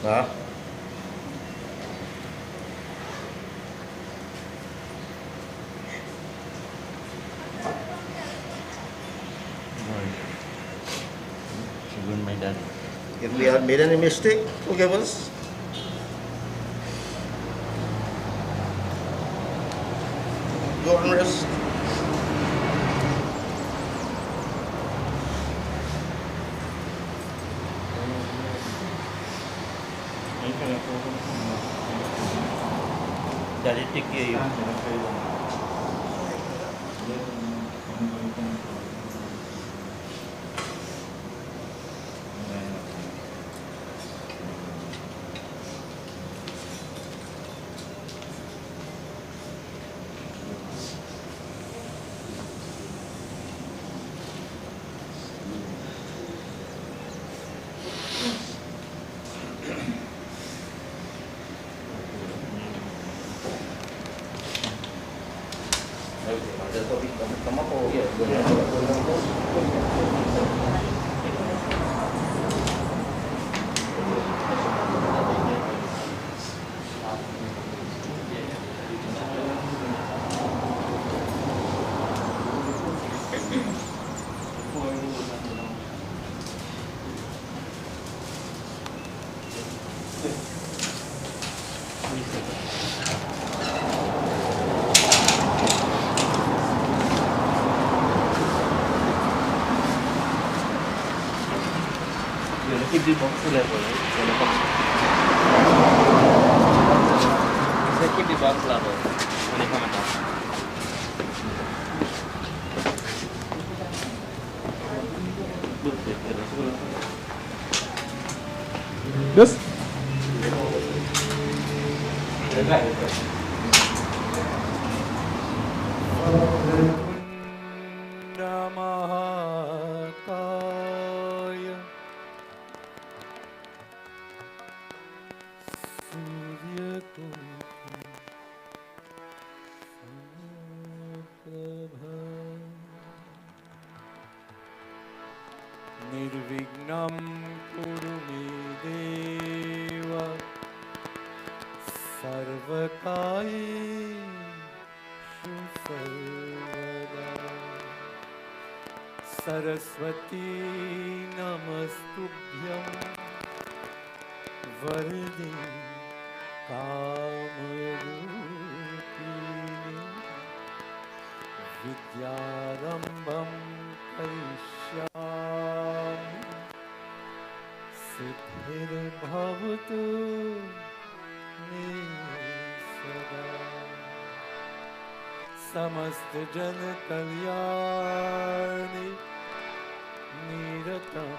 Hả? If we had made any mistake, forgive us. Go and rest. Dari tiga you. Keep the box level, right? Keep the box level when you come on top. Yes. Nirvignam kuru me deva sarvakaishu sarvada Saraswati namastubhyam varde kamarupini vidyarambam karishyami siddhirbhavatu me sada समस्त जन कल्याणी निरतम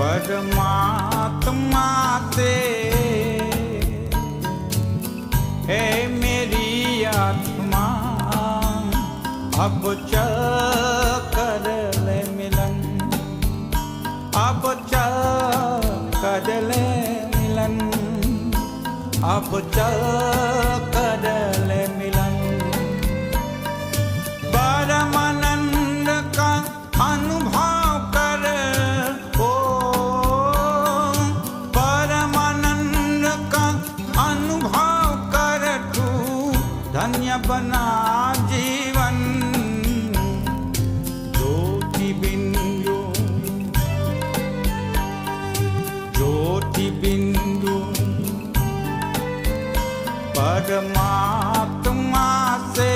परमात्मा से है मेरी आत्मा, अब चल कर ले मिलन, अब चल कर ले मिलन, अब चल कर ले मिलन। परमानंद का अनुभव कर, ओ परमानंद का अनुभव कर, तू धन्य बना जीवन। ज्योति बिंदु, ज्योति बिंदु परमात्मा से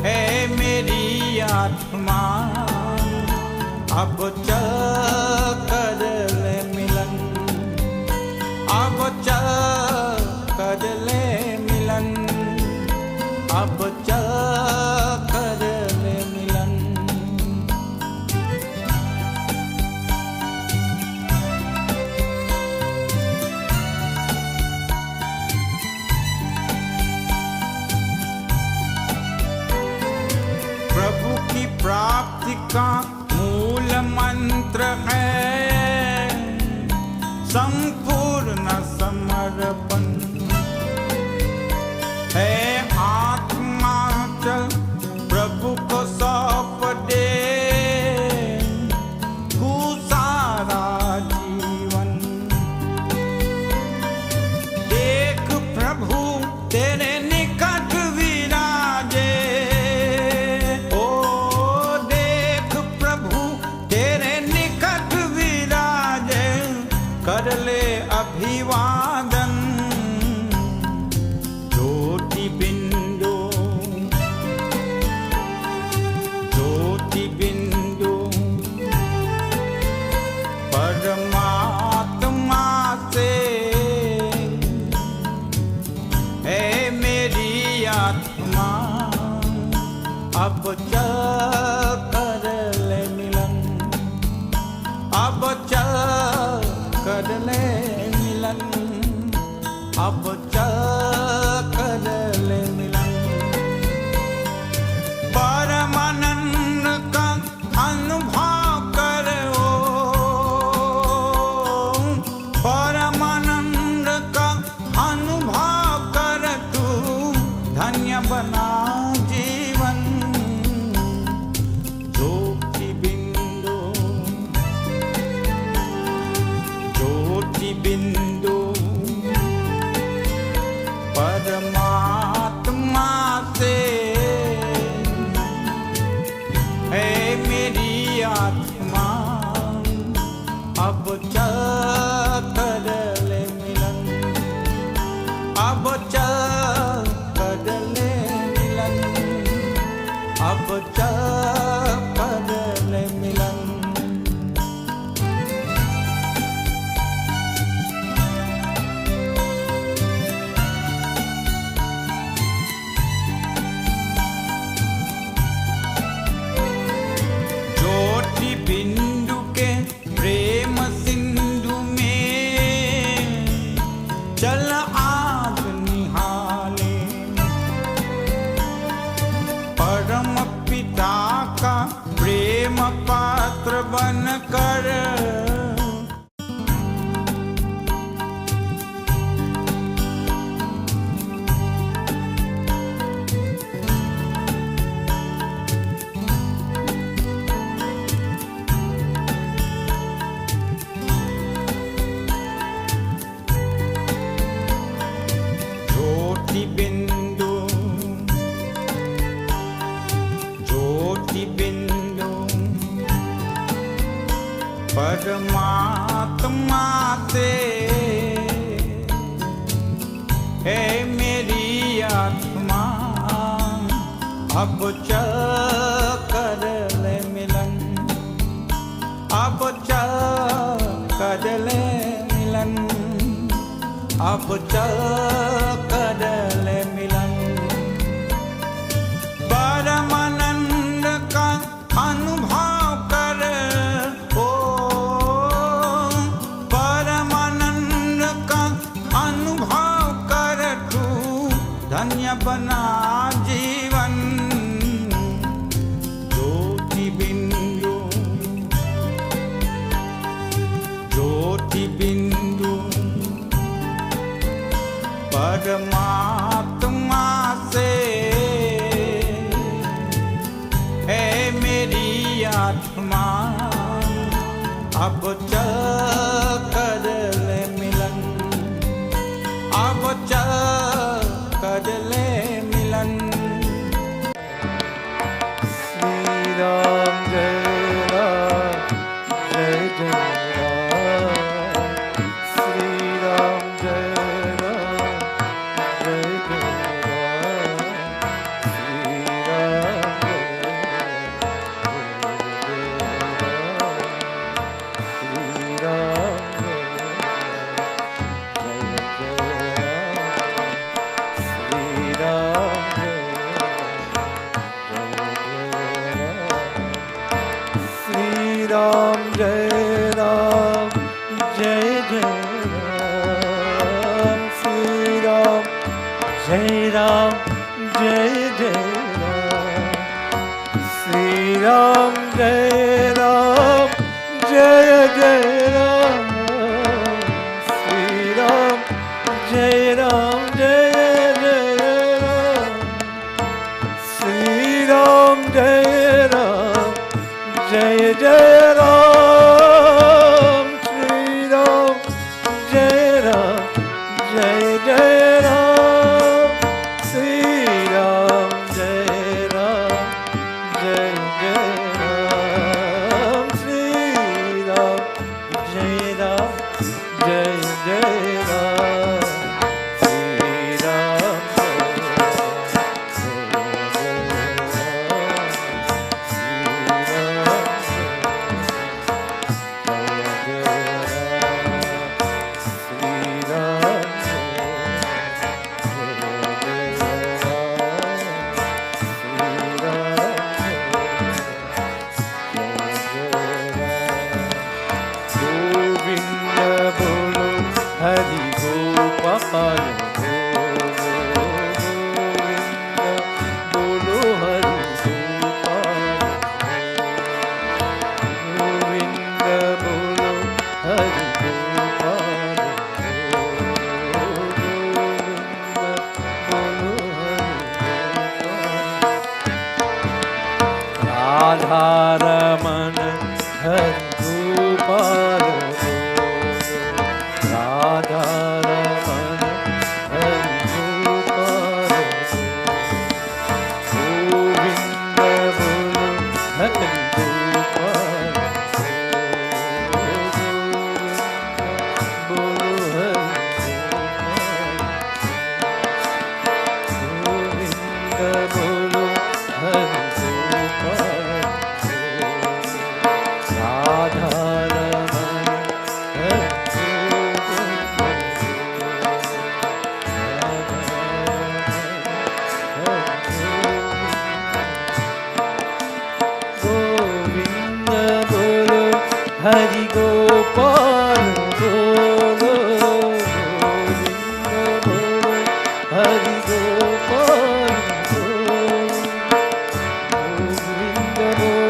है मेरी आत्मा, अब चल कर ले मिलन, अब चल कर ले मिलन, अब चल कर ले मिलन। प्रभु की प्राप्ति का मूल मंत्र है संपूर्ण समर्पण, है आत्मा चल प्रभु को सौंप दे तू सारा जीवन। देख प्रभु तेरे निकट विराजे, ओ देख प्रभु तेरे निकट विराजे, कर ले अभिवादन। ज्योति बिंदु, ज्योति बिंदु परमात्मा से है मेरी आत्मा, अब चल कर ले मिलन, अब चल कर ले मिलन, अब चल कर ले मिलन। परमानंद का अनुभव कर, ओ परमानंद का अनुभव कर, तू धन्य बना जीवन। ज्योति बिंदु, ज्योति बिंदु परमात्मा से है मेरी आत्मा, अब चल कर ले मिलन, अब चल कर ले मिलन, अब चल कर ले मिलन। ज्योति बिंदु के प्रेम सिंधु का प्रेम पात्र बनकर ज्योति बिंदु परमात्मा से है मेरी आत्मा अब चल कर ले मिलन अब चल कर ले मिलन अब चल कर ले मिलन परमानंद का अनुभव कर ओ परमानंद का अनुभव कर तू धन्य बना जीवन ज्योति बिंदु परमात्मा से है मेरी आत्मा अब चल कर ले मिलन अब चल कर ले मिलन श्री राम जय राम जय जय राम श्री राम जय राम जय जय राम श्री राम जय श्री राम जय राम जय जय राम श्री राम जय राम जय जय राम श्री राम जय राम जय जय राम श्री राम जय राम जय जय राम श्री राम जय राम जय जय राम श्री राम जय राम जय जय राम श्री राम जय राम जय जय राम श्री राम जय राम जय जय राम श्री राम राधारमण हरि गोपाल राधारमण हरि गोपाल गोविंद बोलो हरि गोपाल बोलो हरि गोविंद बोलो हरि हरि गोपाल बोलो गोविंद बोलो हरि गोपाल बोलो गोविंद बोलो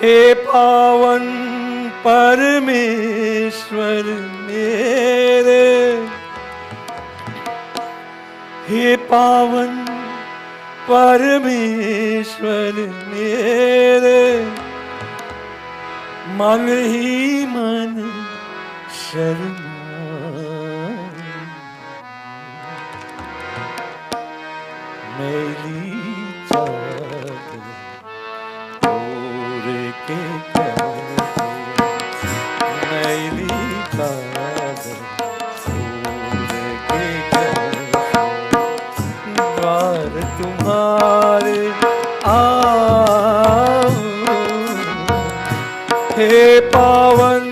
हे पावन परमेश्वर मेरे, हे पावन परमेश्वर मेरे, मन ही मन शर्मा, मेरी चादर ओढ़ के कैसे, मेरी चादर ओढ़ के कैसे, द्वार तुम्हारे आऊं, हे पावन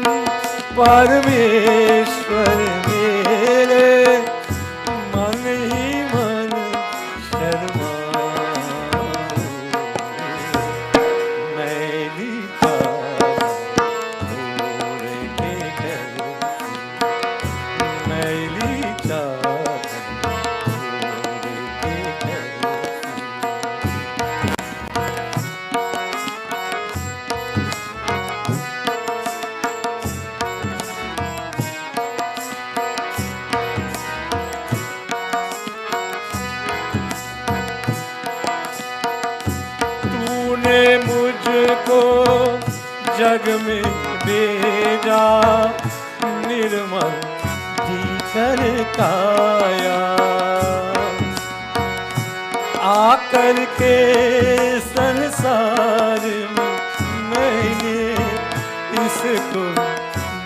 परमेश्वर मेरे, मन ही मन शर्माऊं, मैली चादर ओढ़ के कैसे, मैली चादर ओढ़ के कैसे। तूने मुझको जग में भेजा, निर्मल जीकर काया, आकर के संसार में मैंने इसको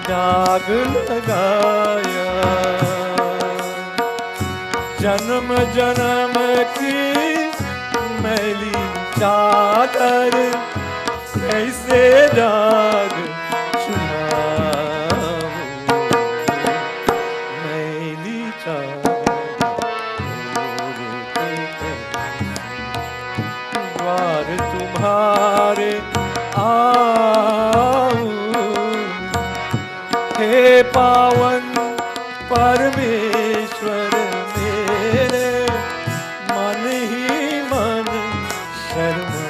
दाग लगाया, जन्म जन्म की मैली चादर कैसे दाग छुड़ाऊं, मैली चादर ओढ़ के कैसे, द्वार तुम्हारे आऊं, हे पावन परमेश्वर मेरे, मन ही मन शर्मा,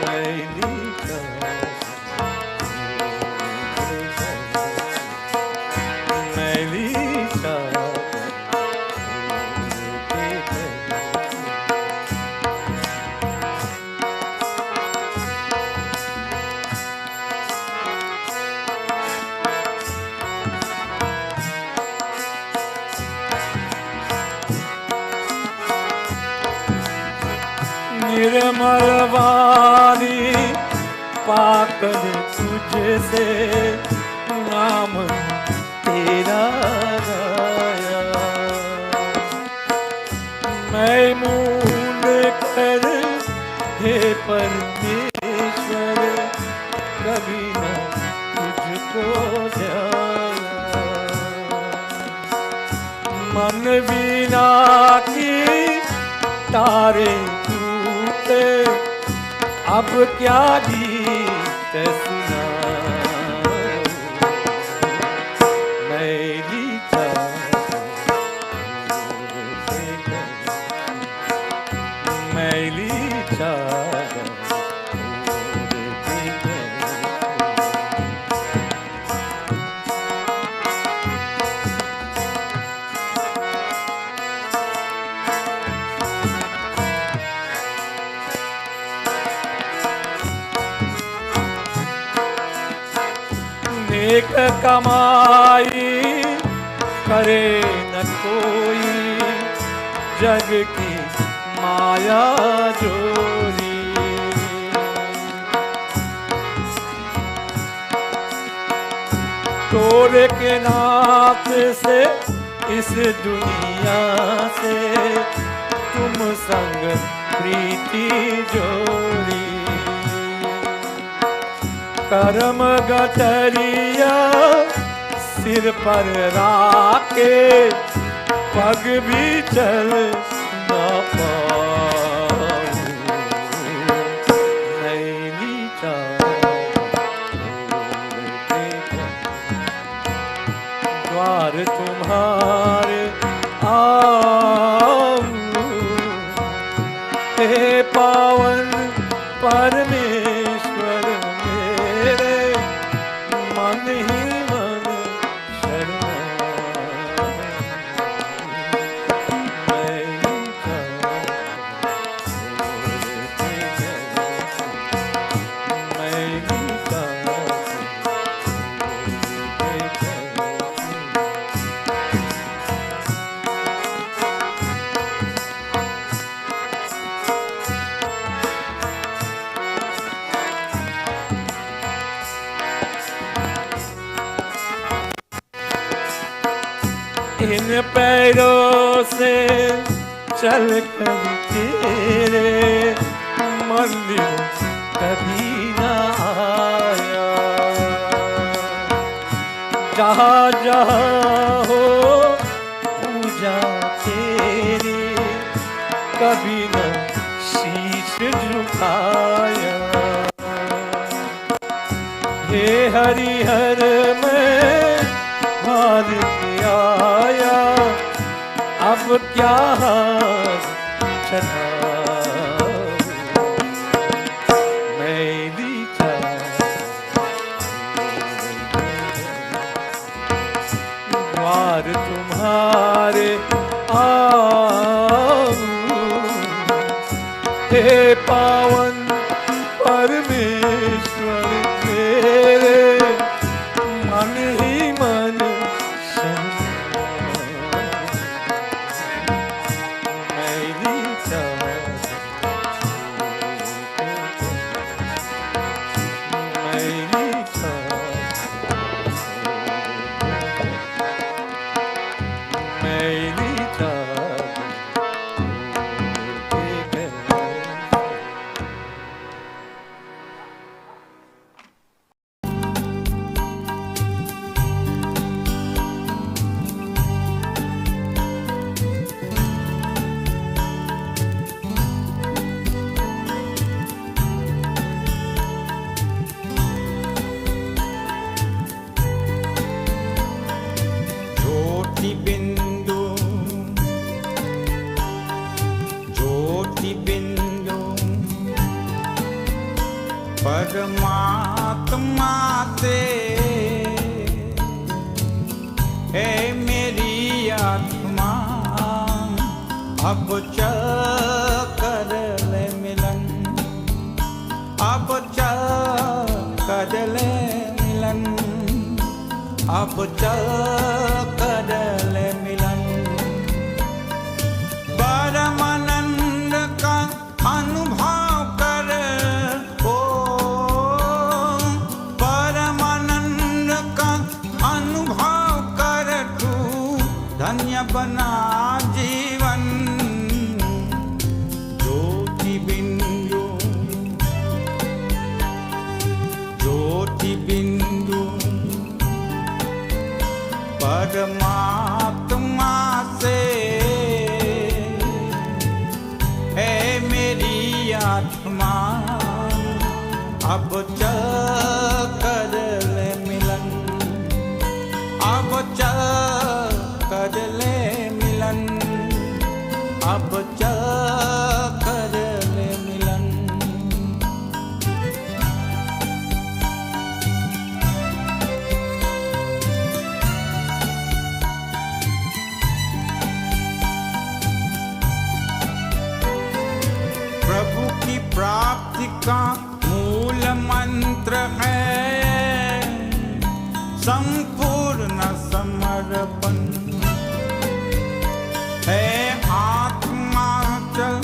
मैली चादर, मैली चादर ओढ़ के कैसे। निर्मल वाणी पाकर तुझसे नाम तेरा गाया, मैं मूंद कर हे परमेश्वर कभी न तुझको ध्याया, मन वीणा की तारे टूटे, अब क्या गीत सुनाऊं, मैली चादर ओढ़ के कैसे, मैली चादर ओढ़ के कैसे। नेक कमाई करे न कोई, जग की माया जोरी, तोरे के नाथ से इस दुनिया से तुम संग प्रीति जोड़ी, करम गठरिया सिर पर राखे, पग भी चल न पाऊं, मैली चादर ओढ़ के कैसे, द्वार तुम्हारे आऊं, किन पैरों से चल कर तेरे मंदिर कभी न आया। जहाँ जहाँ हो पूजा तेरी कभी न शीश झुकाया। हे हरिहर मैं हार के आया, अब क्या हाथ चढ़ाऊं। मेरी द्वार तुम्हारे आऊं। हे पावन परमेश्वर तेरे मन ही मन शरणागत। मेरी चाहत मेरी चाहत मेरी चाहत परमात्मा से है मेरी आत्मा, अब चल कर ले मिलन, अब चल कर ले मिलन, अब चल कर ले मिलन। परमानंद का अनुभव कर, ओ परमानंद का अनुभव कर, तू धन्य बना जीवन। ज्योति बिंदु, ज्योति बिंदु परमात्मा से है मेरी आत्मा, अब चल कर ले मिलन, अब चल कर ले मिलन, अब चल कर ले मिलन। प्रभु की प्राप्ति का मूल मंत्र है संपूर्ण समर्पण, है आत्मा चल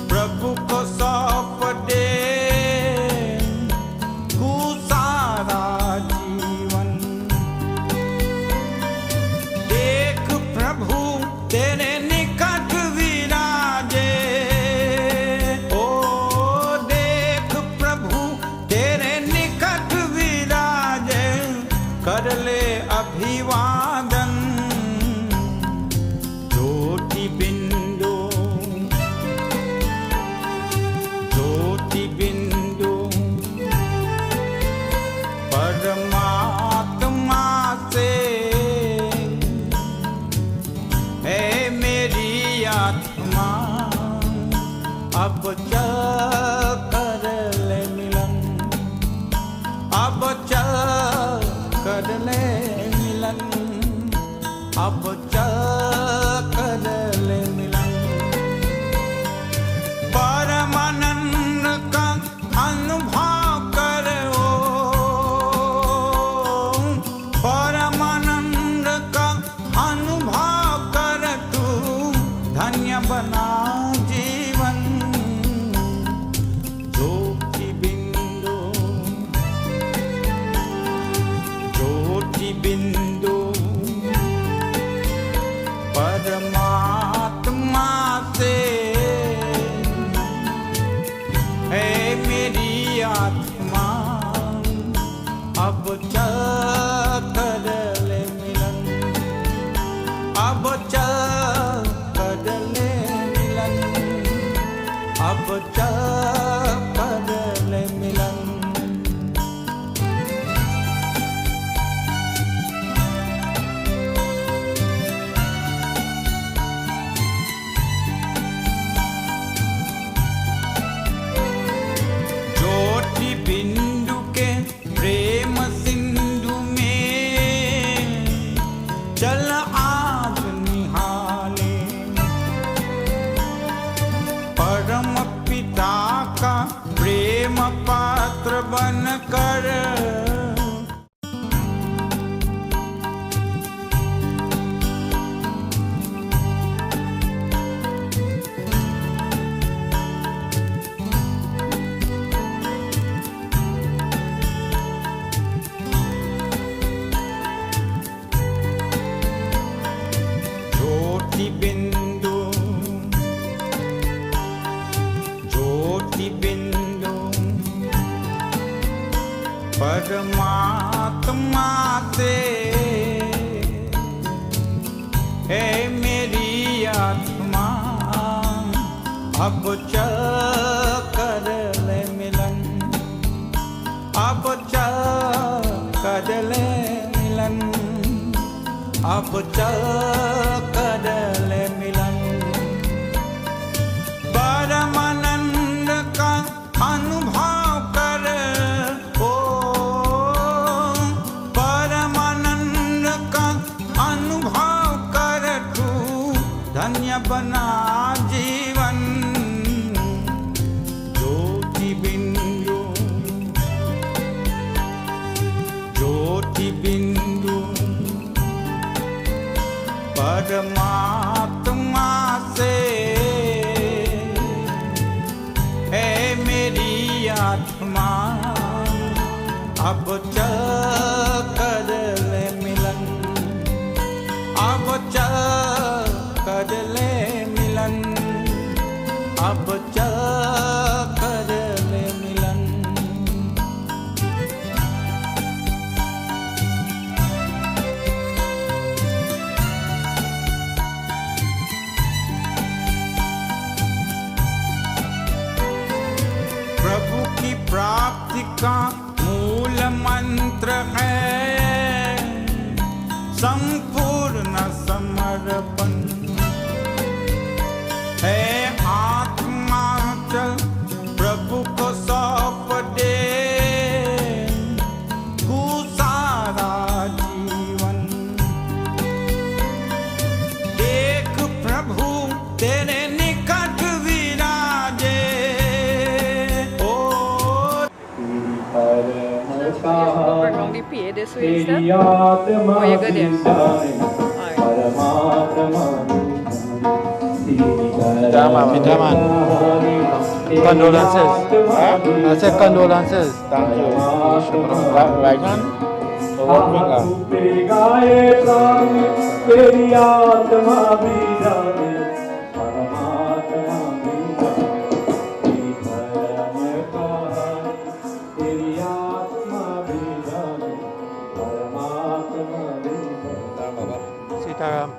प्रभु को सौंप दे तू सारा जीवन। देख प्रभु तेरे निकट विराजे, ओ देख प्रभु तेरे निकट विराजे, कर ले अभिवादन। ज्योति बिंदु, ज्योति बिंदु परमात्मा से है मेरी आत्मा, अब चल कर ले मिलन, अब चल कर ले मिलन, अब चल कर ले मिलन। परमानंद का अनुभव कर, परमानंद का अनुभव कर, तू धन्य बना जीवन। ज्योति बिंदु, ज्योति बिंदु बन कर ज्योति बिंदु परमात्मा से है मेरी आत्मा अब चल कर ले मिलन अब चल कर ले मिलन अब चल कर ले मिलन परमानंद का अनुभव कर ओ परमानंद का अनुभव कर तू धन्य बना जीवन ज्योति बिंदु परमात्मा से है मेरी आत्मा अब चल कर ले मिलन अब चल कर ले मिलन अब चल कर ले मिलन प्रभु की प्राप्ति का मूल मंत्र है संपूर्ण समर्पण है आत्मा चल प्रभु को सौंप दे तू सारा जीवन देख प्रभु तेरे निकट विराजे We're going to pay this way instead. Oh, you're good there. Vitaman. Condolences. I said condolences. Thank you. Right hand. So what finger? Sitaram.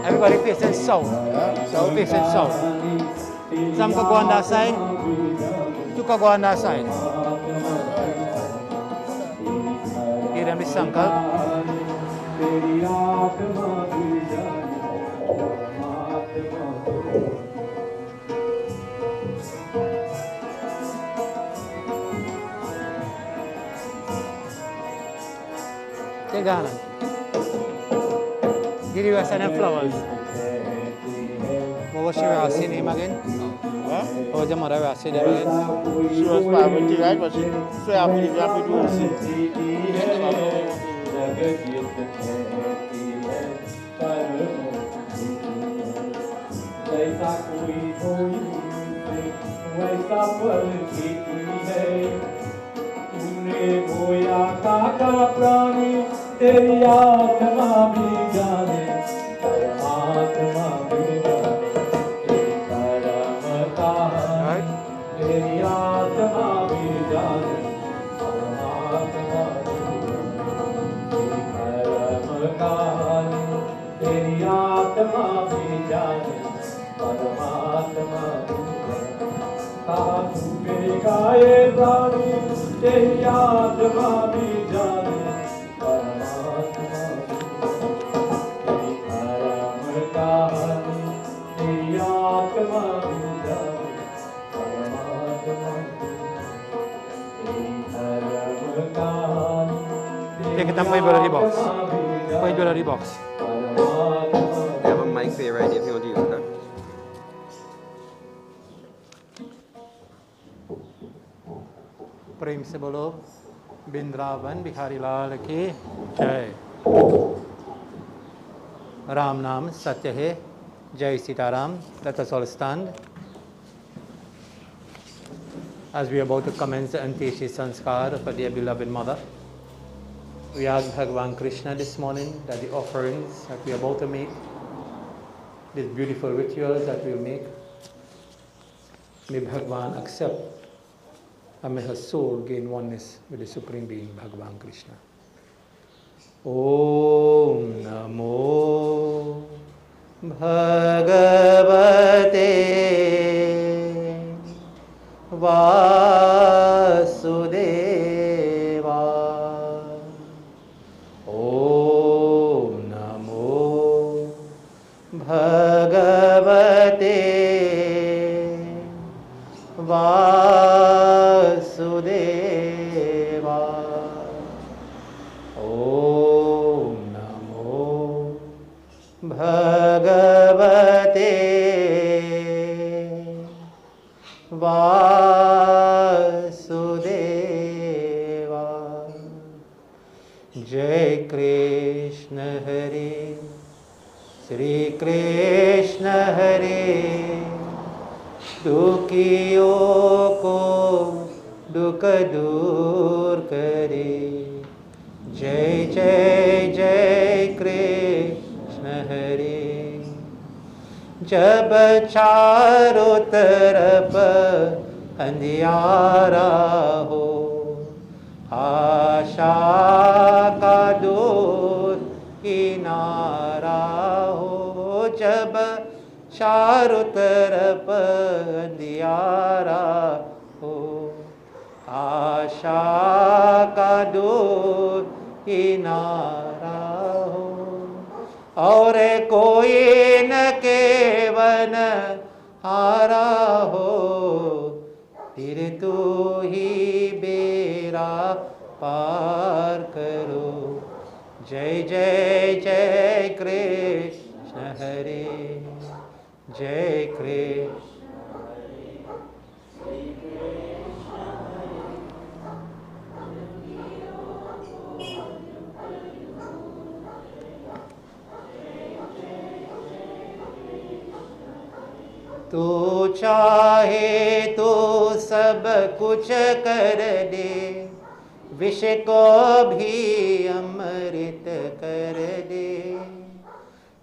Everybody facing south. So facing south. Some could go on that side. Two could go on that side. Give them the sankalp. Take that. Give you S.M.R flowers. What was she asking him again? Huh? What was your mother asking him again? She was probably right, but she said I'm really happy to see. तेरी आत्मा भी जाने परमात्मा भी जाने तेरी आत्मा भी जाने परमात्मा गाए प्राणी तेरी आत्मा भी जाने परमात्मा तेरी परम कहानी तेरी आत्मा भी जाने परमात्मा तेरी परम कहानी Take it up, my jewelry box. My jewelry box. I have a mic for you right if you want to use that. प्रेम से बोलो बिंद्रावन बिहारी लाल की जय। राम नाम सत्य है। जय Sitaram. Let us all stand. As we are about to commence the Anteshi Sanskar of our dear beloved mother, we ask Bhagavan Krishna this morning that the offerings that we are about to make, these beautiful rituals that we will make, may Bhagavan accept and may her soul gain oneness with the Supreme Being, Bhagavan Krishna. Om Namo Bhagavate Vasudeva. Om Namo Bhagavate Vasudeva. Om Namo Bhagavate Vasudeva. Jai Krishna Hare Shri Krishna Hare दुखियों को दुख दूर करे। जय जय जय कृष्ण हरे। जब चारों तरफ अंधियारा हो, आशा का दूर किनारा हो। जब चारों तरफ अंधियारा हो, आशा का दूर किनारा हो। और कोई न केवन हारा हो, फिर तू ही बेड़ा पार करो। जय जय जय कृष्ण हरे। जय कृष्ण। तू चाहे तो सब कुछ कर दे, विष को भी अमृत कर दे।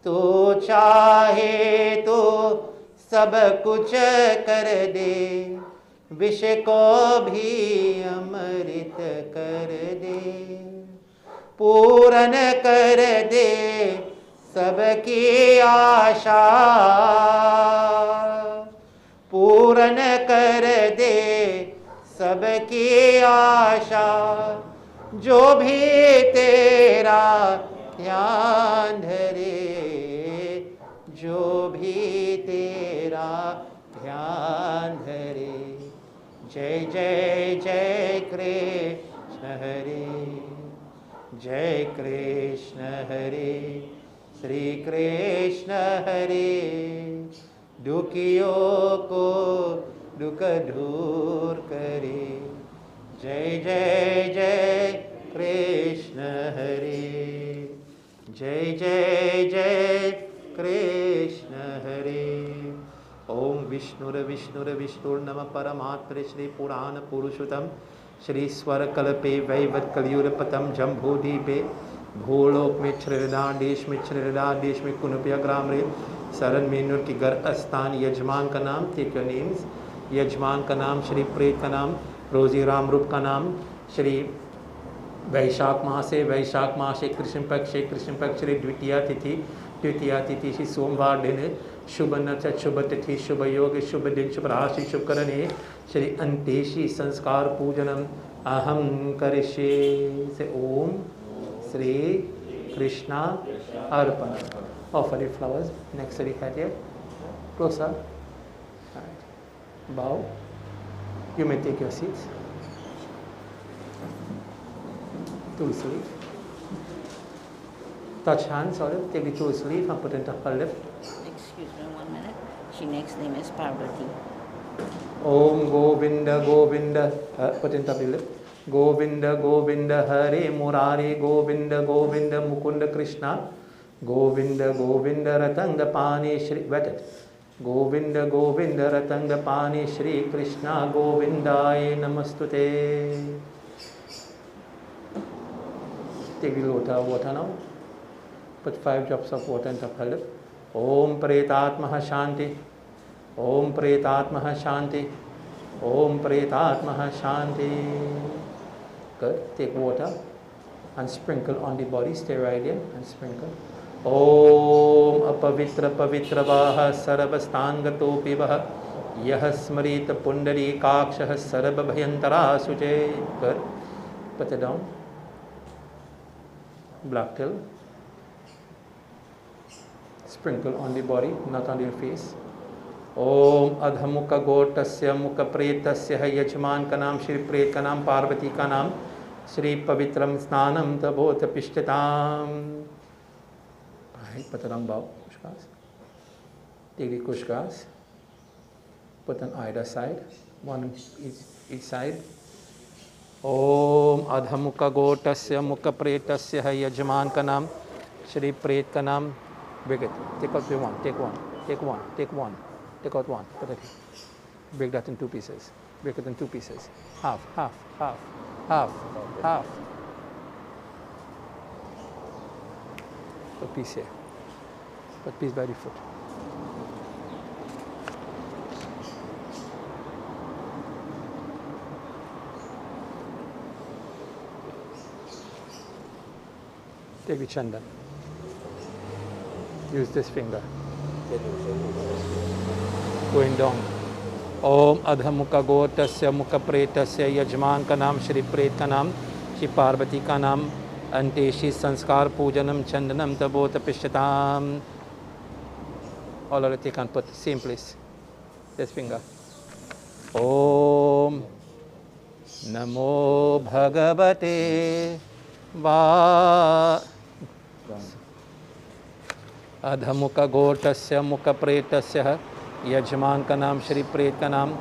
तू चाहे तो सब कुछ कर दे, विष को भी अमृत कर दे। पूर्ण कर दे सबकी आशा, पूर्ण कर दे सबकी आशा। जो भी तेरा ध्यान धरे, जो भी तेरा ध्यान धरे। जय जय जय कृष्ण हरे। जय कृष्ण हरे। श्री कृष्ण हरे। दुखियों को दुख दूर करे। जय जय जय कृष्ण हरे। जय जय जय कृष्ण हरे। ओम विष्णुर्विष्णुर्विष्णुर्नम परमात्मने श्री पुराण पुरुषोत्तम श्री स्वर कल्पे वैवत कलियुगपतम जम्बूद्वीपे भूलोक में श्रीदादेश में कुनुपिया ग्राम रे शरण मेनूर की घर स्थान। यजमान का नाम, टेक योर नेम्स। यजमान का नाम श्री प्रेत का नाम रोजी रामरूप का नाम, श्री वैशाख मासे कृष्ण पक्षे द्वितीया तिथि श्री सोमवार दिन शुभ नक्षत्र शुभ तिथि शुभ योग शुभ दिन शुभ राशि शुभ करने श्री अंत्येषि संस्कार पूजनम अहम करिष्ये से ओम श्री कृष्णा अर्पण. Offer the flowers next to the head here. Closer. Right. Bow. You may take your seats. Two sleeve. Touch hands, sorry. Take the two sleeve and put into her lip. Excuse me 1 minute. She next name is Parvati. Om Govinda Govinda. Put into the lip. Govinda Govinda Hare Murari Govinda Govinda Mukunda Krishna. Govinda Govinda Ratanga Pani Shri. Wet it. Govinda Govinda Ratanga Pani Shri Krishna Govindaya Namastute. Take the lota of water now. Put 5 drops of water into her lip. Om Pretatmaha Shanti. Om Pretatmaha Shanti. Om Pretatmaha Shanti. Good. Take water and sprinkle on the body. Stay right here and sprinkle. Om Apavitra Pavitra Vaha Sarvastanga Pivaha Yah Smrita Pundari Kakshah Sarva Bhayantara Suje. Good. Put it down. Black till. Sprinkle on the body, not on your face. Om Adhamukha Gotasya Mukha Pretasya Yajman Kanam Shri Pret Kanam Parvati Kanam Shri Pavitram Snanam Tabota Pishtatam. Right, put it on bow. Kushkas. Take the kushkas. Put on either side. One each side. Om Adhamukha Gotasya Mukha Pretasya Yajman Kanam Shri Pret Kanam. Break it. Take out one. Take one. Take one. Take one. Take out one. Put it here. Break that in 2 pieces. Break it in 2 pieces. Half, half, half, half, half. Put piece here. Put piece by the foot. Take the chandan. Use this finger. Going down. Om Adhamukha Gotasya Mukha Pretasya Yajman Kanam Shri Pret Kanam Shri Parvati Kanam Anteshi Sanskar Pujanam Chandanam Tabota Pishtatam. All of it you can put same place. This finger. Om Namo Bhagavate Va Adhamukha Gotasya Mukha Pretasya Yajman ka naam Shri Pret ka naam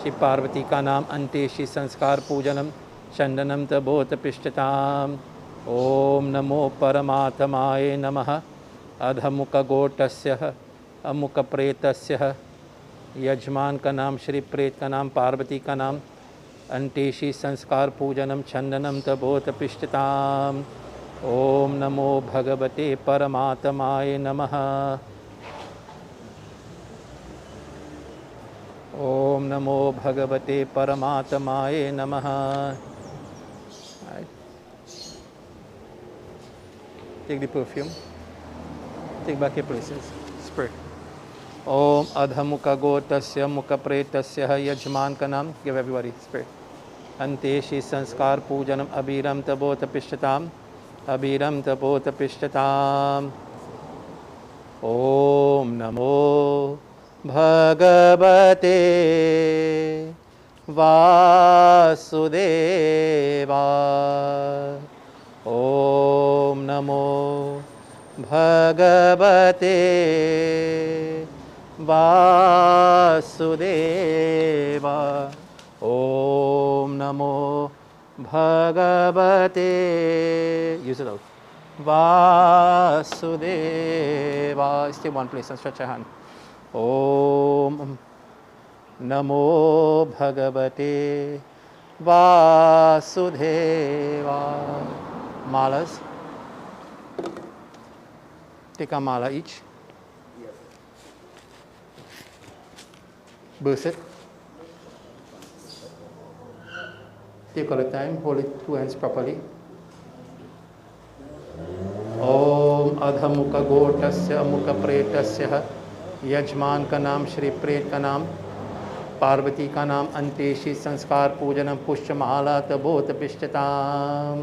Shri Parvati ka naam Anteshi Sanskar Pujanam Chandanam Tabota Pishtatam. Om Namo Paramatamaye Namaha. Adhamukha Gotasya Amukha Pretasya Yajman ka naam Shri Pret ka naam Parvati ka naam Anteshi Sanskar Pujanam Chandanam Tabota Pishtatam. Om Namo Bhagavate Paramatamaye Namaha. Om Namo Bhagavate Paramatamaye Namaha. Right. Take the perfume. Take back your places. Spray. Om Adhamukha Gotasya Mukha Pretasya Yajman Kanam. Give everybody spray. Anteshi Sanskar Pujanam Abhiram Tabota Pishtatam. Abhiram Tapota Pishtatam. Om Namo Bhagavate Vasudeva. Om Namo Bhagavate Vasudeva. Om Namo Bhagavate, use it out. Vasudeva. Stay one place and stretch your hand. Om Namo Bhagavate Vasudeva. Malas. Take a mala each. Burst it. Take all the time, hold it 2 hands properly. ओम अधमुख गोटस्य अमुक प्रेतस्य यजमान का नाम श्री प्रेत का नाम पार्वती का नाम अंत्येशी संस्कार पूजनम पुष्पमाला तबोत पिष्टताम.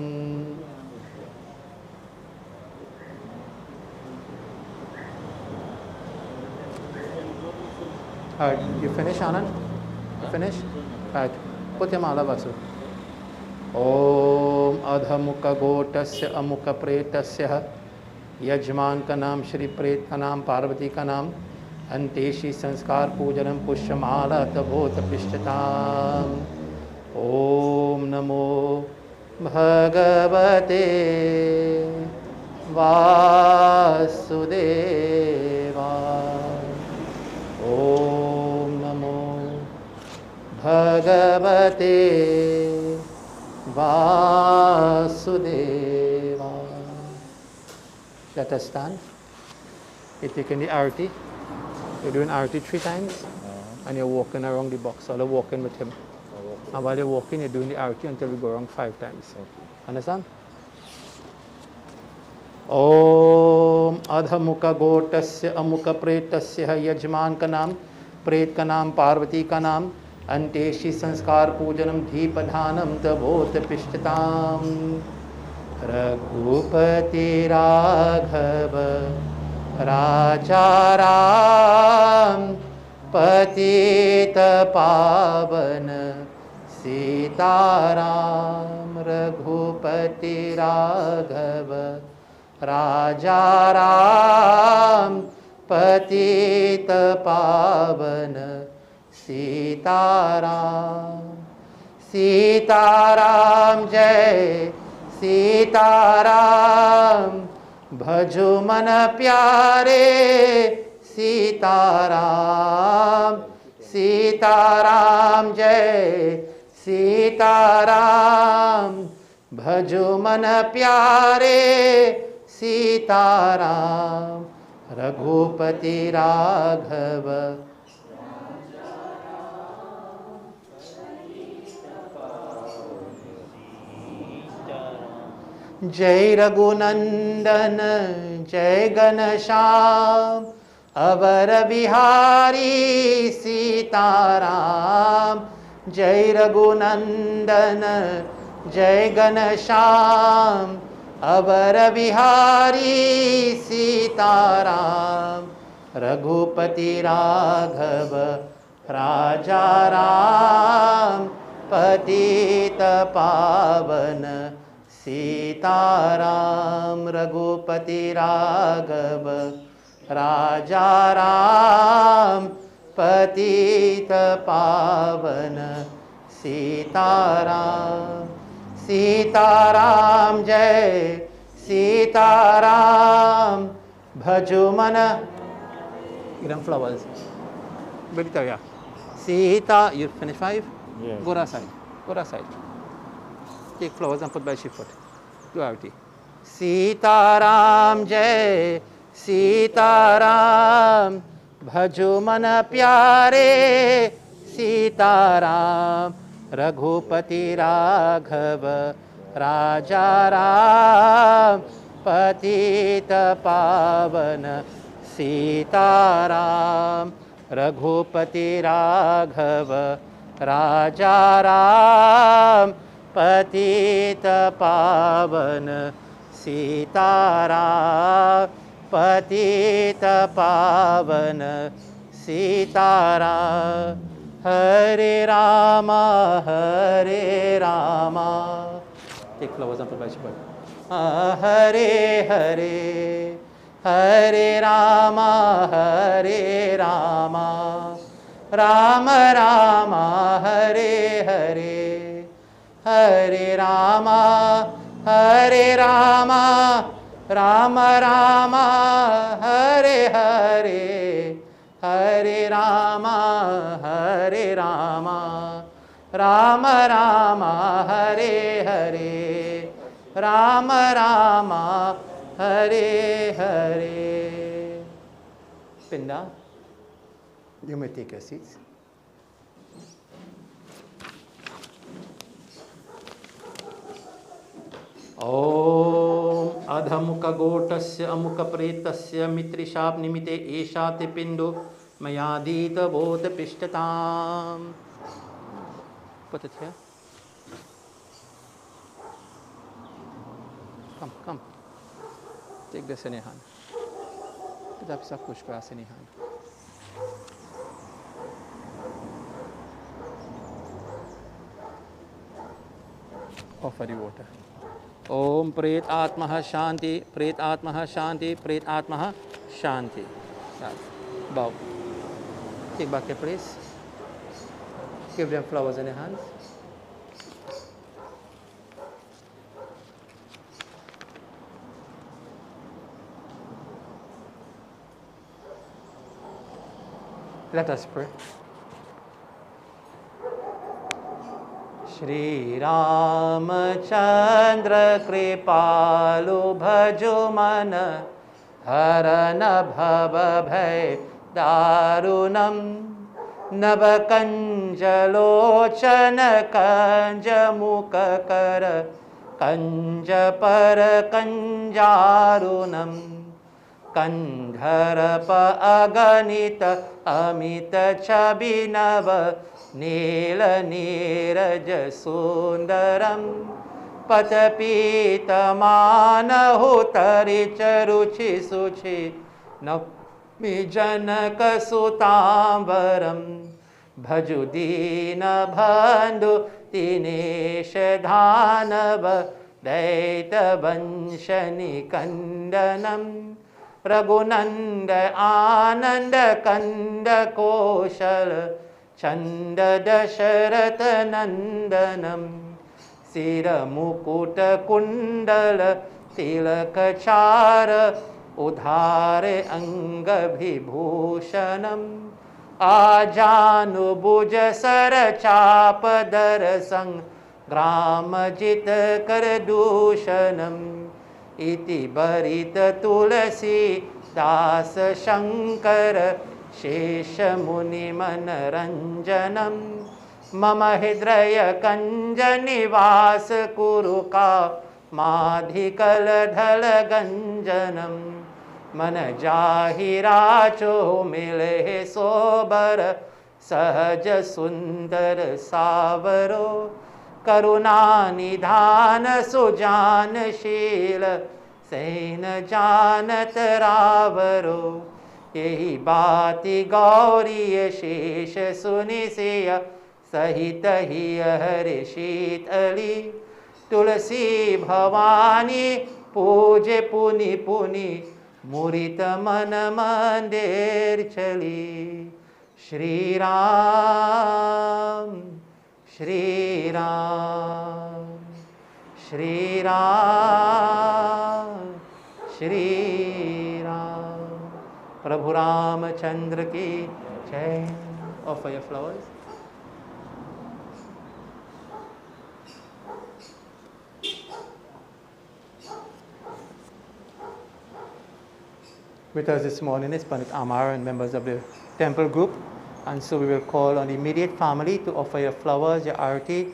Alright, you finish, Anand? You finish? Alright, put your mala vasu. ओम अधमुख गोटस्य अमुक प्रेतस्य यजमान का नाम श्री प्रेत का नाम पार्वती का नाम अंत्येशी संस्कार पूजनम पुष्पमाला तबोत पिष्टताम. ओम नमो भगवते वासुदेवाय. ओम नमो भगवते वासुदेवाय. Let us stand. You're taking the arati. You're doing arati 3 times, and you're walking around the box. So you're walking with him. And while you're walking, you're doing the arati until we go around 5 times. Understand? ओम अधमुख गोटस्य अमुक प्रेतस्य यजमान का नाम प्रेत का नाम पार्वती का नाम अंत्येशी संस्कार पूजनम दीपदानम तबोत पिष्टताम. रघुपति राघव राजा राम पतित पावन सीताराम. रघुपति राघव राजा राम पतित पावन सीताराम. सीताराम जय सीताराम भजो मन प्यारे सीताराम. सीताराम जय सीताराम भजो मन प्यारे सीताराम. रघुपति राघव जय रघुनंदन जय घनश्याम अवर बिहारी सीताराम. जय रघुनंदन जय घनश्याम अवर बिहारी सीताराम. रघुपति राघव राजा राम पतित पावन सीताराम. रघुपति राघव राजा राम पतित पावन सीताराम. सीताराम जय सीताराम भजो मन. Give them flowers. Victoria. Sita, you finish 5? Yes. Go that side. Go that side. Take flowers and put by Shifoot. Do arati. Sitaram जय सीताराम भजो मन प्यारे सीताराम. रघुपति राघव राजा राम पतित पावन सीताराम. रघुपति राघव राजा राम पतित पावन सीताराम. पतित पावन सीताराम. हरे Rama take flowers and put by Shifoot. Hare Hare Hare Rama Ram Ram Hare Hare Hare Rama Ram Ram Hare Hare Hare Rama Ram Ram Hare Hare Ram Ram Hare Hare. Pinda, you may take your seats. Om अधमुखगोटस्य अमुकप्रेतस्य मित्रिशाप निमिते एषा ते पिण्डो मयादीतबोधपिष्टताम्. Put it here. Come. Take this in your hand. Put up some kuch grass in your hand. Offer the water. Om Pret Atmaha Shanti, Pret Atmaha Shanti, Pret Atmaha Shanti. Bow. Take back your place. Give them flowers in your hands. Let us pray. Shri Ramachandra Kripalu Bhajuman Harana Bhava Bhay Darunam Navakanjalochana Kanja Mukakara Kanja Para Kanjarunam Kandharapa Aganita Amita Chabinava Nila Niraja Sundaram Patapita Mana Hutari Charuchi Suchi Napmi Janaka Sutambaram Bhajudina Bandhu Dinesha Dhanava Daita Vanshani Kandanam Raghunanda Ananda Kanda Koshal Chanda Dasharatha Nandanam Sira Mukuta Kundala Tilakachara Udhare Anga Vibhushanam Ajanu Bhuja Sara Chapadara Sang Gramajita Karadushanam Iti Bharita Tulasi Dasa Shankara Shesha Muni Manaranjanam Mama Hidraya Kanjani Vasa Kuruka Madhikala Dhala Ganjanam Mana Jahiracho Mile Sobara Sahaja Sundara Savaro Karuna Nidhana Sujana Shila Sena Janat Ravaro Yehi Bhati Gauriya Shesha Sunisiya Sahita Hiya Harishit Ali Tulasi Bhavani Puje Puni Puni Murita Mana Mandir Chali Shri Ram Shri Ram Shri Ram Shri Ram Prabhu Ramachandra ki jai. Offer your flowers. With us this morning is Pandit Amar and members of the temple group, and so we will call on the immediate family to offer your flowers, your arati,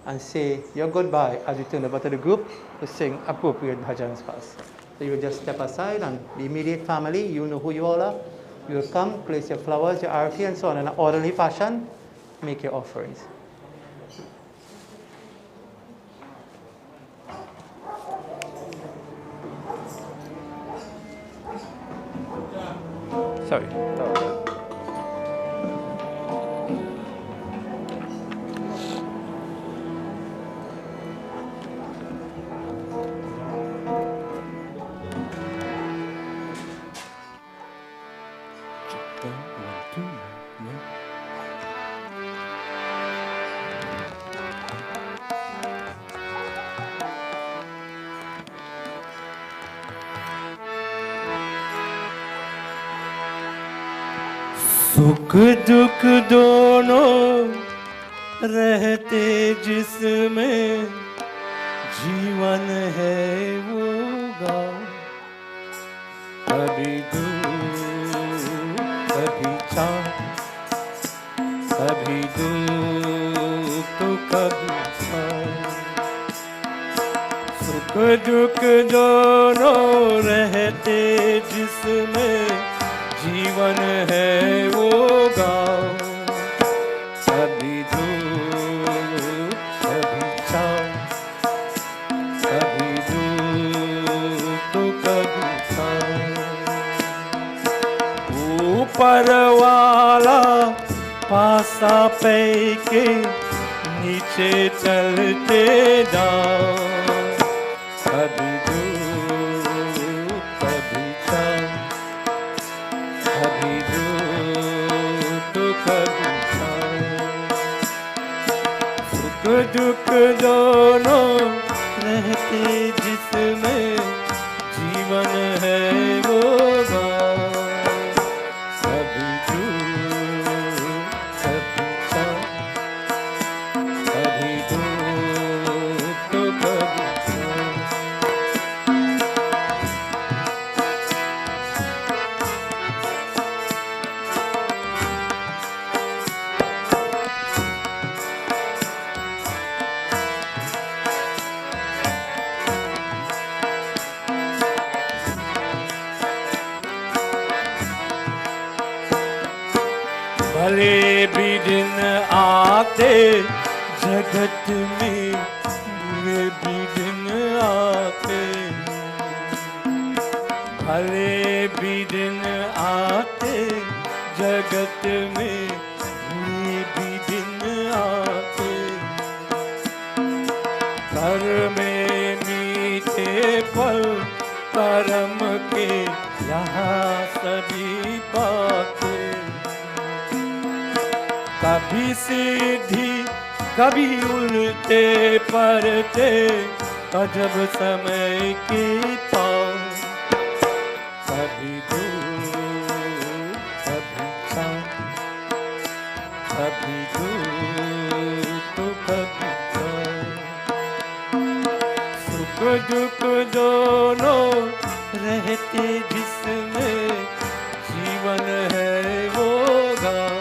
and say your goodbye as we turn over to the group to sing appropriate bhajans first. So you will just step aside, and the immediate family, you know who you all are. You will come, place your flowers, your arati, and so on in an orderly fashion, make your offerings. Sorry. सुख दुख दोनों रहते जिसमें जीवन है वो गाँव कभी दूर कभी चाँद कभी दूर तो कभी छाँव सुख दुख दोनों रहते जिसमें जीवन है वो गाँव। कभी धूप कभी छाँव, कभी धूप तो कभी छाँव। ऊपर वाला पासा पैके नीचे चलते जाओ। कभी धूप कभी छाँव, कभी धूप तो कभी छाँव। सुख दुख दोनों रहते जिसमें जीवन है वो गाँव। कभी धूप कभी छाँव, कभी धूप तो कभी छाँव। भले भी दिन आते जगत में, बुरे भी दिन आते। भले भी दिन आते जगत में, बुरे भी दिन आते। घर में मीठे फल कर्म के यहाँ सभी पाते। कभी सीधी कभी उल्टे पड़ते, अजब समय की पाँव। कभी धूप कभी छाँव, कभी धूप तो कभी छाँव। सुख दुख दोनों रहते जिसमें जीवन है वो गाँव।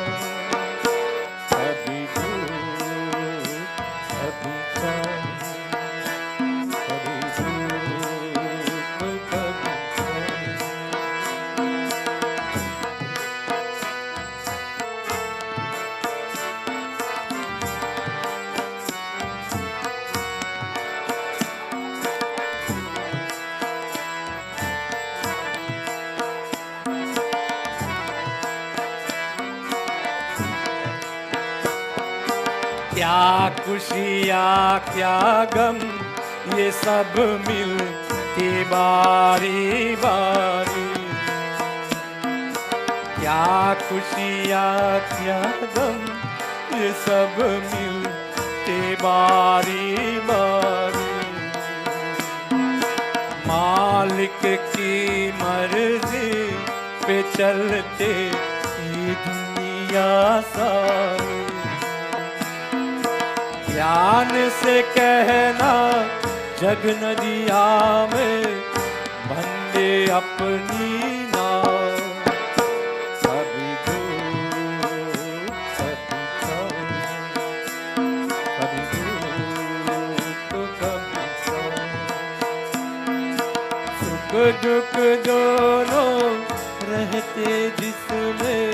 क्या खुशियाँ क्या गम ये सब मिलते बारी बारी। क्या खुशियाँ क्या गम ये सब मिलते बारी बारी। मालिक की मर्जी पे चलते ये दुनिया सारी। ज्ञान से कहना जग नदिया में बंदे अपनी नाव। कभी धूप कभी छाँव, कभी धूप तो कभी छाँव। सुख दुख दोनों रहते जिसमें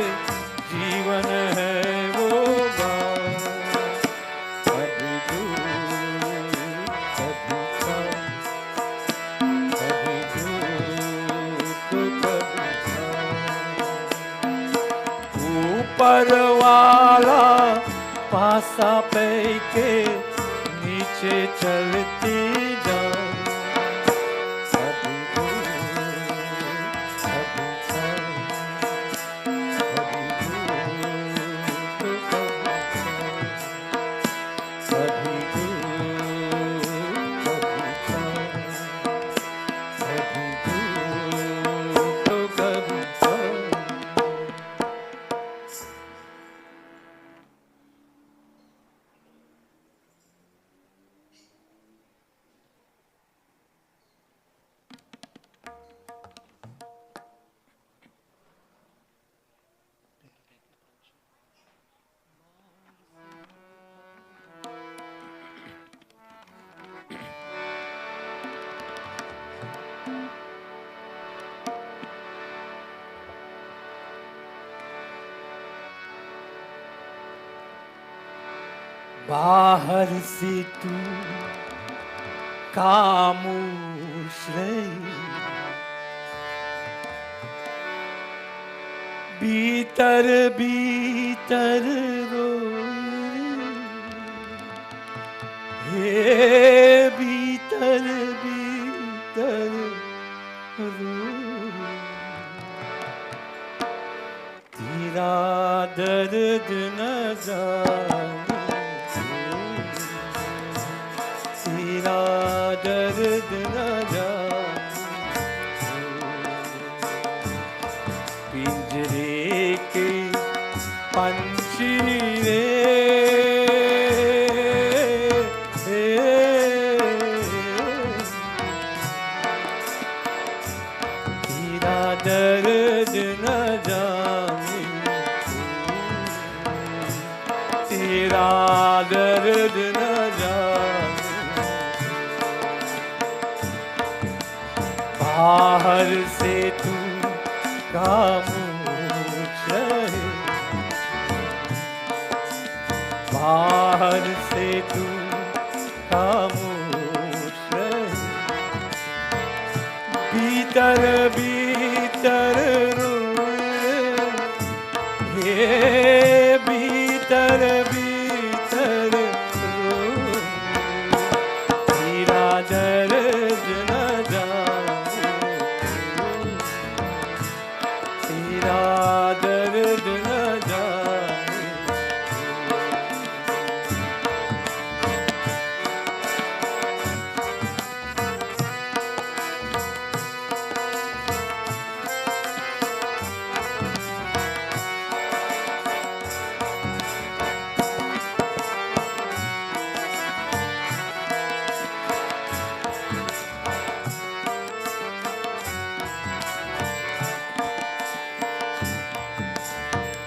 जीवन है वो गाँव। ऊपर वाला पासा पैके नीचे चलते जाओ। कभी धूप कभी छाँव, कभी धूप तो कभी छाँव। कभी धूप कभी छाँव, कभी धूप तो कभी छाँव। बाहर से तू खामोश रही, भीतर भीतर रोए, हे भीतर भीतर रोए, तेरा दर्द न जाने, तेरा दर्द न जाने, पिंजरे के पंछी रे, तेरा दर्द न जाने, तेरा दर्द न जाने, बाहर से तू खामोश रहे, बाहर से तू खामोश रहे, भीतर भीतर रोए, हे भीतर भीतर रोए, तेरा दर्द न जाने, तेरा दर्द न जाने,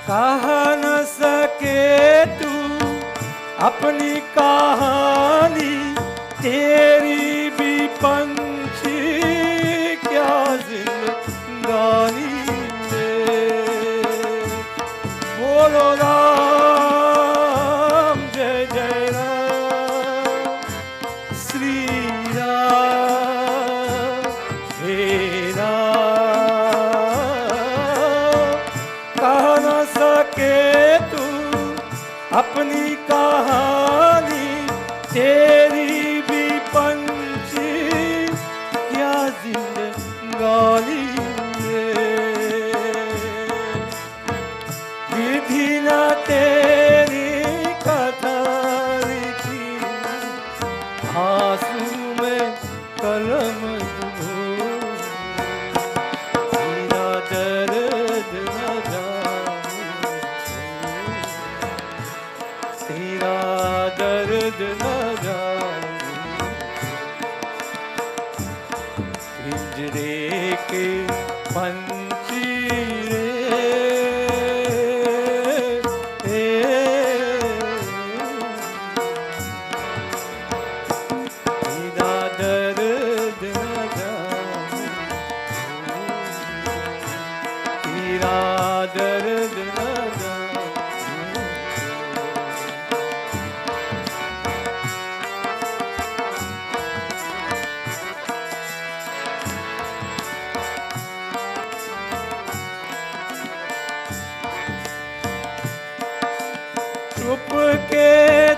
कहा न सके तू अपनी कहानी, तेरी भी पंछी क्या जिंदगानी में, बोलो राम जय जय राम, श्री राम हे राम, कह न सके तू अपनी कहानी, तेरी भी पंछी क्या जिंदगानी में, विधि न तेरी कथा लिखी, आंसू में कलम डुबो, तेरा दर्द न जाने, तेरा दर्द न जाने, पिंजरे के पंछी रे, तेरा दर्द न जाने, तेरा दर्द न जाने,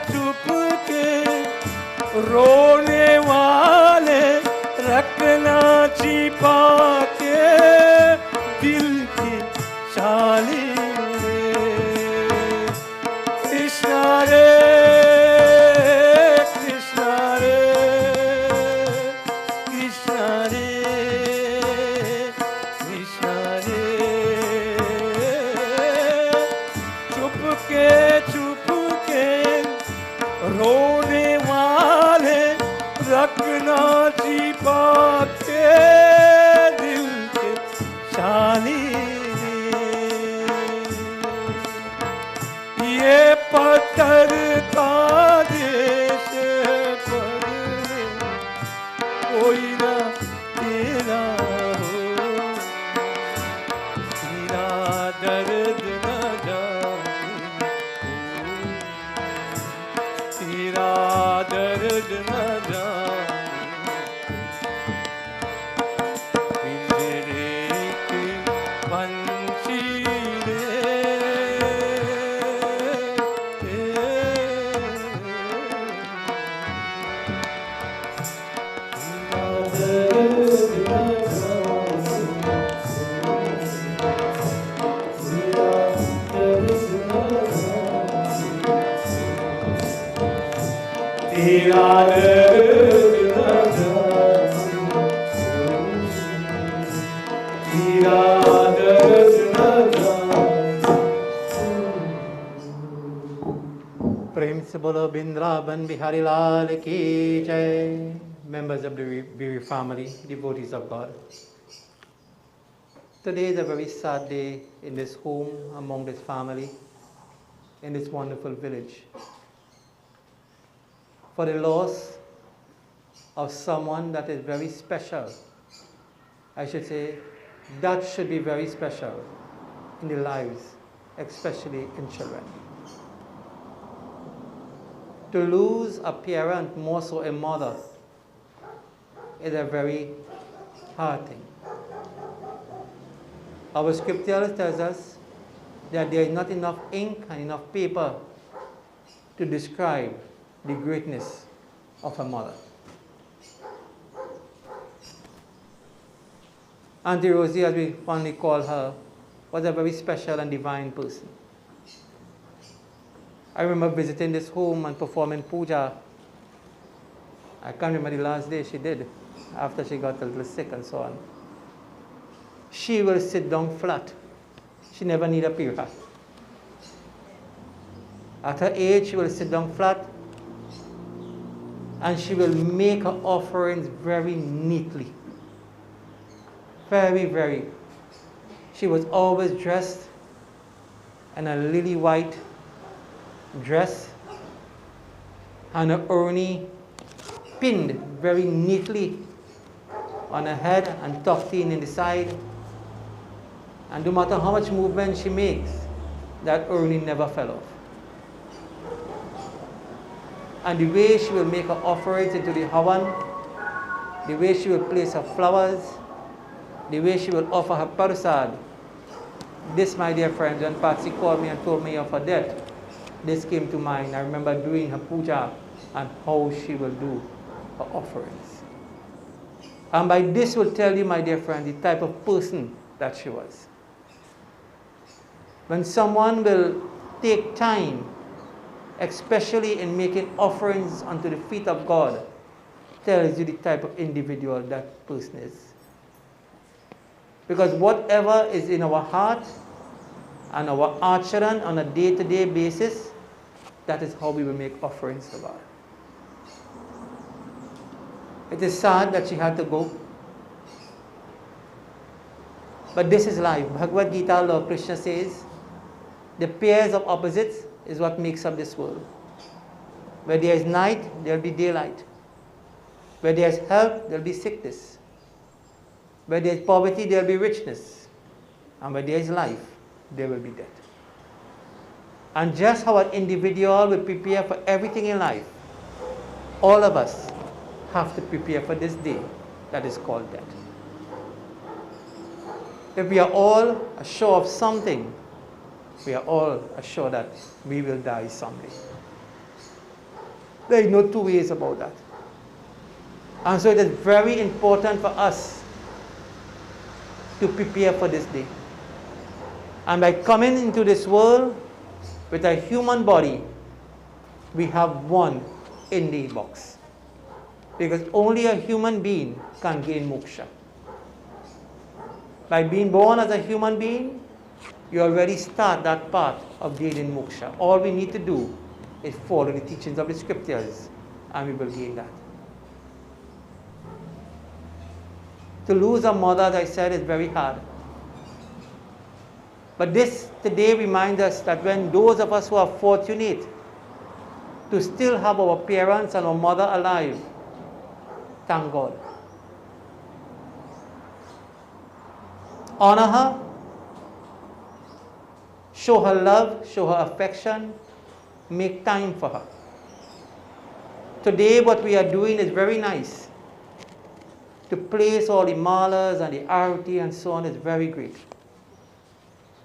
चुप के रोने वाले रखना छिपा के दिल की चाली रे, कृष्णा रे कृष्णा रे कृष्णा रे कृष्णा रे, चुप के रोने वाले रखना छिपा के दिल के शानी, ये पत्थर का देश पर कोई ना तेरा हो, तेरा दर्द न जाने, Bolo Bindraban Bihari Lal Ki Jai. Members of the Biri family, devotees of God. Today is a very sad day in this home, among this family, in this wonderful village. For the loss of someone that is very special. I should say, that should be very special in the lives, especially in children. To lose a parent, more so a mother, is a very hard thing. Our scripture tells us that there is not enough ink and enough paper to describe the greatness of a mother. Auntie Rosie, as we fondly call her, was a very special and divine person. I remember visiting this home and performing puja. I can't remember the last day she did, after she got a little sick and so on. She will sit down flat. She never need a pira. At her age, she will sit down flat and she will make her offerings very neatly. Very, very. She was always dressed in a lily white dress and her urni pinned very neatly on her head and tucked in the side. And no matter how much movement she makes, that urni never fell off. And the way she will make her offerings into the havan, the way she will place her flowers, the way she will offer her prasad. This, my dear friends, when Patsy called me and told me of her death, this came to mind. I remember doing her puja and how she will do her offerings. And by this will tell you, my dear friend, the type of person that she was. When someone will take time, especially in making offerings unto the feet of God, tells you the type of individual that person is. Because whatever is in our heart and our acharan on a day-to-day basis, that is how we will make offerings to God. It is sad that she had to go. But this is life. Bhagavad Gita, Lord Krishna says, the pairs of opposites is what makes up this world. Where there is night, there will be daylight. Where there is health, there will be sickness. Where there is poverty, there will be richness. And where there is life, there will be death. And just how an individual will prepare for everything in life, all of us have to prepare for this day that is called death. If we are all assured of something, we are all assured that we will die someday. There is no two ways about that. And so it is very important for us to prepare for this day. And by coming into this world with a human body, we have one in the box. Because only a human being can gain moksha. By being born as a human being, you already start that path of gaining moksha. All we need to do is follow the teachings of the scriptures, and we will gain that. To lose a mother, as I said, is very hard. But this today reminds us that when those of us who are fortunate to still have our parents and our mother alive, thank God. Honor her, show her love, show her affection, make time for her. Today what we are doing is very nice. To place all the malas and the arati and so on is very great.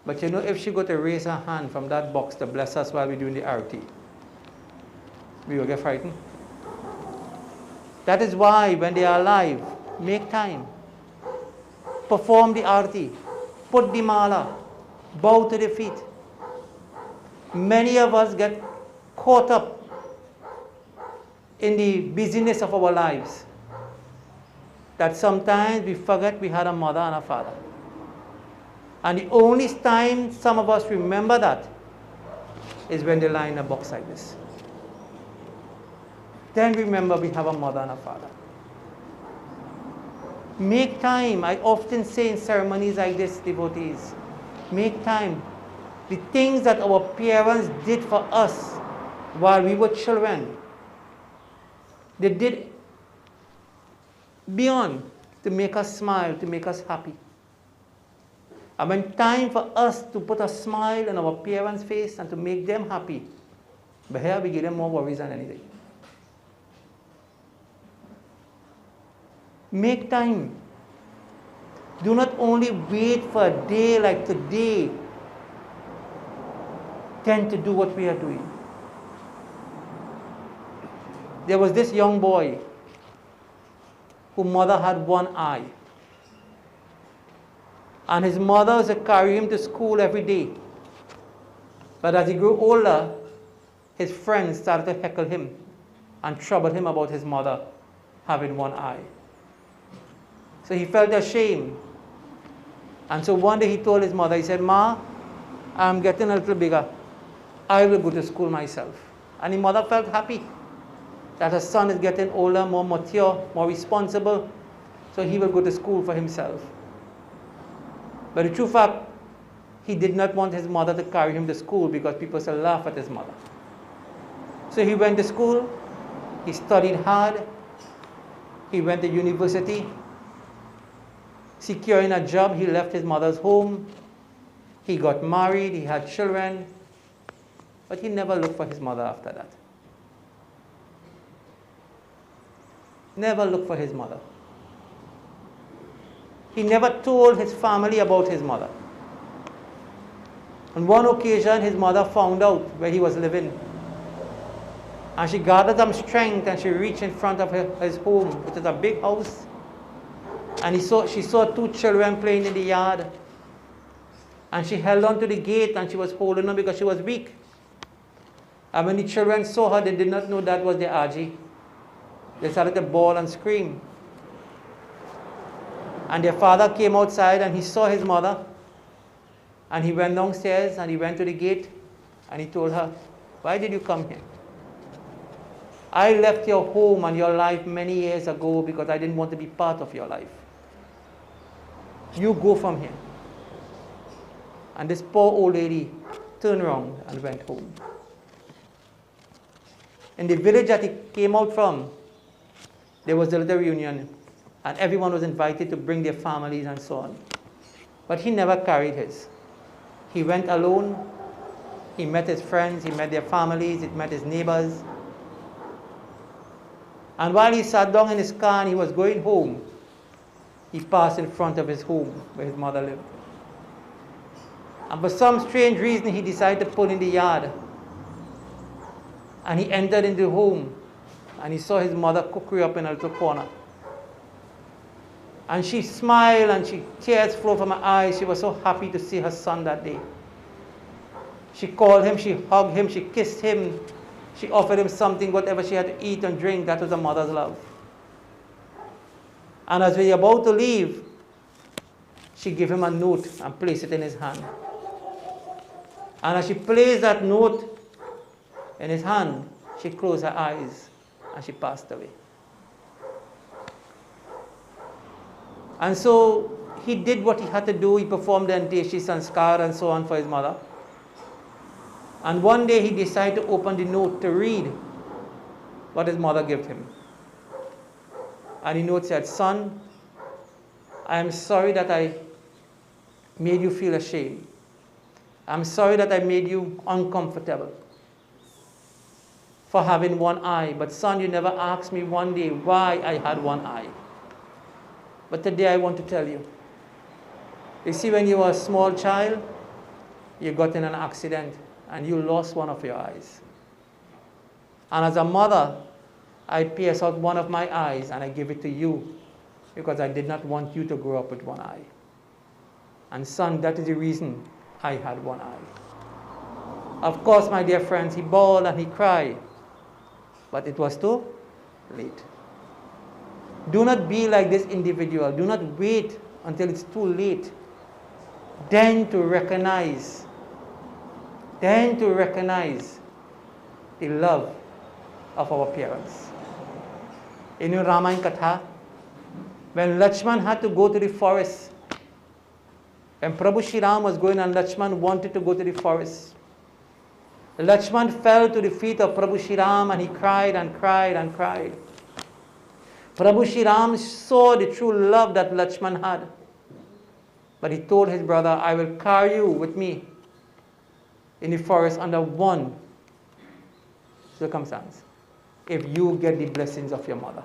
But you know, if she go to raise her hand from that box to bless us while we're doing the arati, we will get frightened. That is why when they are alive, make time. Perform the arati, put the mala, bow to the feet. Many of us get caught up in the busyness of our lives that sometimes we forget we had a mother and a father. And the only time some of us remember that is when they lie in a box like this. then remember we have a mother and a father. Make time. I often say in ceremonies like this, devotees, make time. The things that our parents did for us while we were children, they did beyond to make us smile, to make us happy. And when time for us to put a smile on our parents' face and to make them happy, but here we give them more worries than anything. Make time. Do not only wait for a day like today, tend to do what we are doing. There was this young boy whose mother had one eye. And his mother used to carry him to school every day. But as he grew older, his friends started to heckle him and trouble him about his mother having one eye. So he felt ashamed. And so one day he told his mother, he said, "Ma, I'm getting a little bigger. I will go to school myself." And his mother felt happy that her son is getting older, more mature, more responsible, so he will go to school for himself. But the true fact, he did not want his mother to carry him to school because people used to laugh at his mother. So he went to school, he studied hard, he went to university, securing a job, he left his mother's home, he got married, he had children, but he never looked for his mother after that. Never looked for his mother. He never told his family about his mother. On one occasion, his mother found out where he was living. And she gathered some strength and she reached in front of his home, which is a big house. And she saw two children playing in the yard. And she held on to the gate and she was holding on because she was weak. And when the children saw her, they did not know that was their Aji. They started to bawl and scream. And their father came outside and he saw his mother. And he went downstairs and he went to the gate and he told her, "Why did you come here? I left your home and your life many years ago because I didn't want to be part of your life. You go from here." And this poor old lady turned around and went home. In the village that he came out from, there was a little reunion, and everyone was invited to bring their families and so on. But he never carried his. He went alone, he met his friends, he met their families, he met his neighbors. And while he sat down in his car and he was going home, he passed in front of his home where his mother lived. And for some strange reason, he decided to pull in the yard. And he entered into the home and he saw his mother cookery up in a little corner. And she smiled and tears flowed from her eyes. She was so happy to see her son that day. She called him, she hugged him, she kissed him. She offered him something, whatever she had to eat and drink. That was a mother's love. And as we were about to leave, she gave him a note and placed it in his hand. And as she placed that note in his hand, she closed her eyes and she passed away. And so he did what he had to do. He performed the Anteshi Sanskar and so on for his mother. And one day he decided to open the note to read what his mother gave him. And the note said, "Son, I am sorry that I made you feel ashamed. I'm sorry that I made you uncomfortable for having one eye. But son, you never asked me one day why I had one eye. But today I want to tell you. You see, when you were a small child, you got in an accident and you lost one of your eyes. And as a mother, I pierced out one of my eyes and I give it to you because I did not want you to grow up with one eye. And son, that is the reason I had one eye." Of course, my dear friends, he bawled and he cried, but it was too late. Do not be like this individual. Do not wait until it's too late. Then to recognize the love of our parents. In Ramayana Katha, when Lakshman had to go to the forest, when Prabhu Shri Ram was going and Lakshman wanted to go to the forest, Lakshman fell to the feet of Prabhu Shri Ram and he cried and cried and cried. Prabhu Shri Ram saw the true love that Lakshman had. But he told his brother, I will carry you with me in the forest under one circumstance. If you get the blessings of your mother.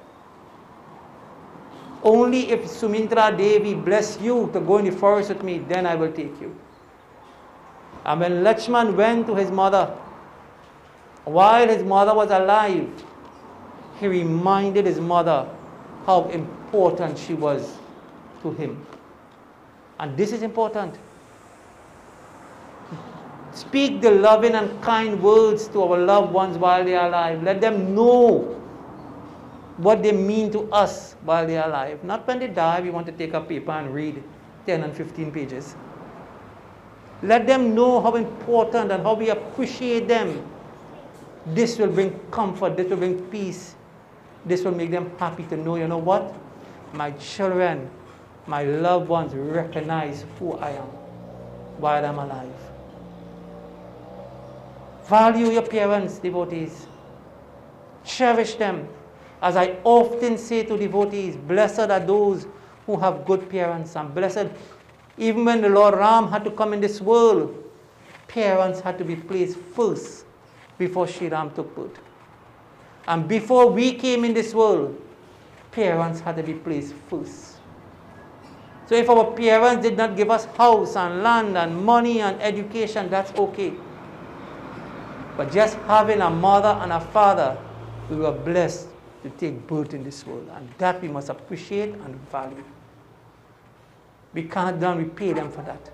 Only if Sumitra Devi bless you to go in the forest with me, then I will take you. And when Lakshman went to his mother, while his mother was alive, he reminded his mother how important she was to him. And this is important. Speak the loving and kind words to our loved ones while they are alive. Let them know what they mean to us while they are alive. Not when they die, we want to take a paper and read 10 and 15 pages. Let them know how important and how we appreciate them. This will bring comfort, this will bring peace. This will make them happy to know, you know what? My children, my loved ones recognize who I am while I'm alive. Value your parents, devotees. Cherish them. As I often say to devotees, blessed are those who have good parents, and blessed, even when the Lord Ram had to come in this world, parents had to be placed first before Sri Ram took birth. And before we came in this world, parents had to be placed first. So if our parents did not give us house and land and money and education, that's okay. But just having a mother and a father, we were blessed to take birth in this world. And that we must appreciate and value. We cannot then repay them for that.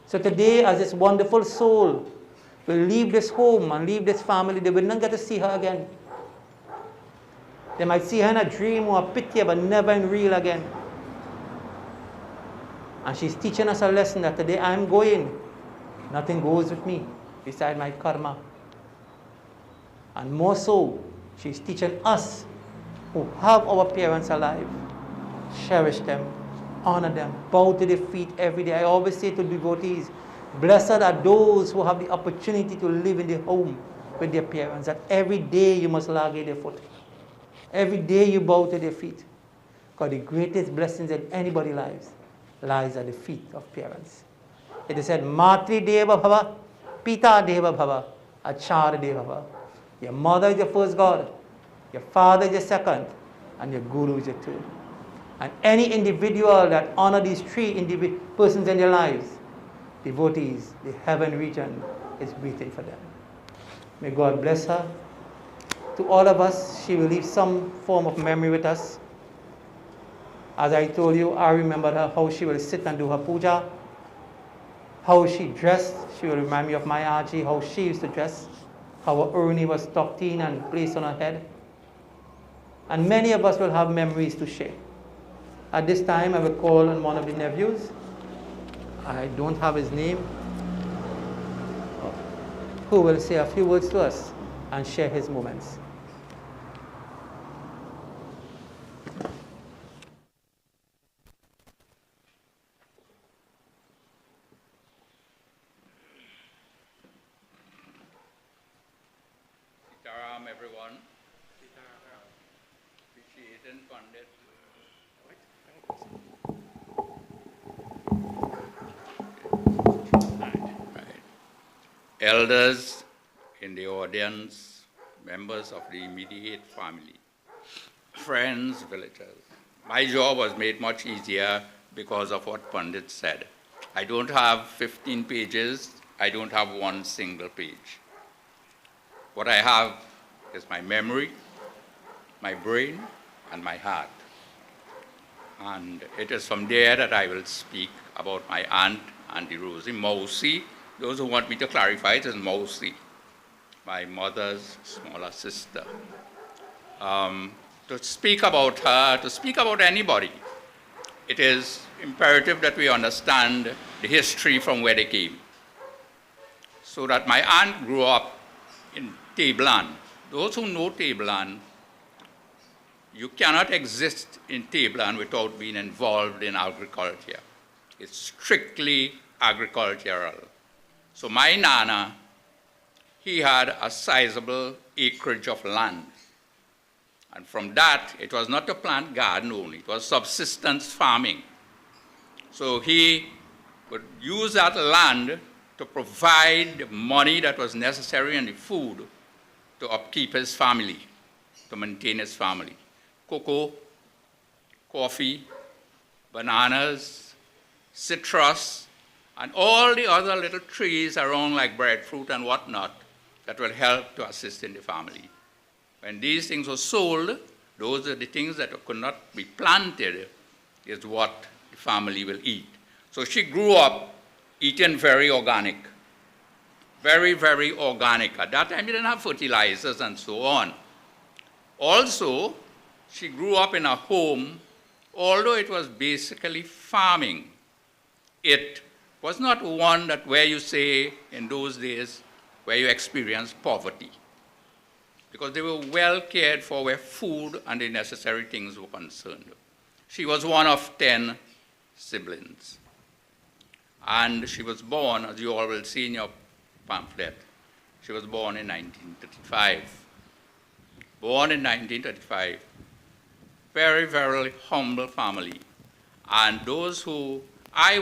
So today, as this wonderful soul will leave this home and leave this family, they will not get to see her again. They might see her in a dream or a picture, but never in real again. And she's teaching us a lesson that today I'm going, nothing goes with me beside my karma. And more so, she's teaching us who have our parents alive, cherish them, honor them, bow to their feet every day. I always say to devotees, blessed are those who have the opportunity to live in the home with their parents, that every day you must lage their foot. Every day you bow to their feet. Because the greatest blessings in anybody's lives lies at the feet of parents. It is said, Matri Deva Bhava, Pita Deva Bhava, Achara Deva Bhava. Your mother is your first God, your father is your second, and your guru is your third. And any individual that honor these three persons in their lives, devotees, the heaven region is waiting for them. May God bless her. To all of us, she will leave some form of memory with us. As I told you, I remember her, how she will sit and do her puja, how she dressed. She will remind me of my Aji, how she used to dress, how her urni was tucked in and placed on her head. And many of us will have memories to share. At this time, I will call on one of the nephews. I don't have his name, who will say a few words to us and share his moments. Sitaram, everyone. Appreciating Pandit. Elders in the audience, members of the immediate family, friends, villagers. My job was made much easier because of what Pandit said. I don't have 15 pages. I don't have one single page. What I have is my memory, my brain, and my heart. And it is from there that I will speak about my aunt, Auntie Rosy, Mausi. Those who want me to clarify, it is Mausi, my mother's smaller sister. To speak about her, to speak about anybody, it is imperative that we understand the history from where they came. So that my aunt grew up in Tablan. Those who know Tablan, you cannot exist in Tableland without being involved in agriculture. It's strictly agricultural. So my Nana, he had a sizable acreage of land. And from that, it was not to plant garden only, it was subsistence farming. So he would use that land to provide the money that was necessary and the food to upkeep his family, to maintain his family. Cocoa, coffee, bananas, citrus, and all the other little trees around like breadfruit and whatnot that will help to assist in the family. When these things were sold, those are the things that could not be planted is what the family will eat. So she grew up eating very organic, very, very organic. At that time, you didn't have fertilizers and so on. Also, she grew up in a home, although it was basically farming, it was not one that where you say in those days where you experienced poverty, because they were well cared for where food and the necessary things were concerned. She was one of 10 siblings. And she was born, as you all will see in your pamphlet, she was born in 1935. Born in 1935. Very, very humble family. And those who, I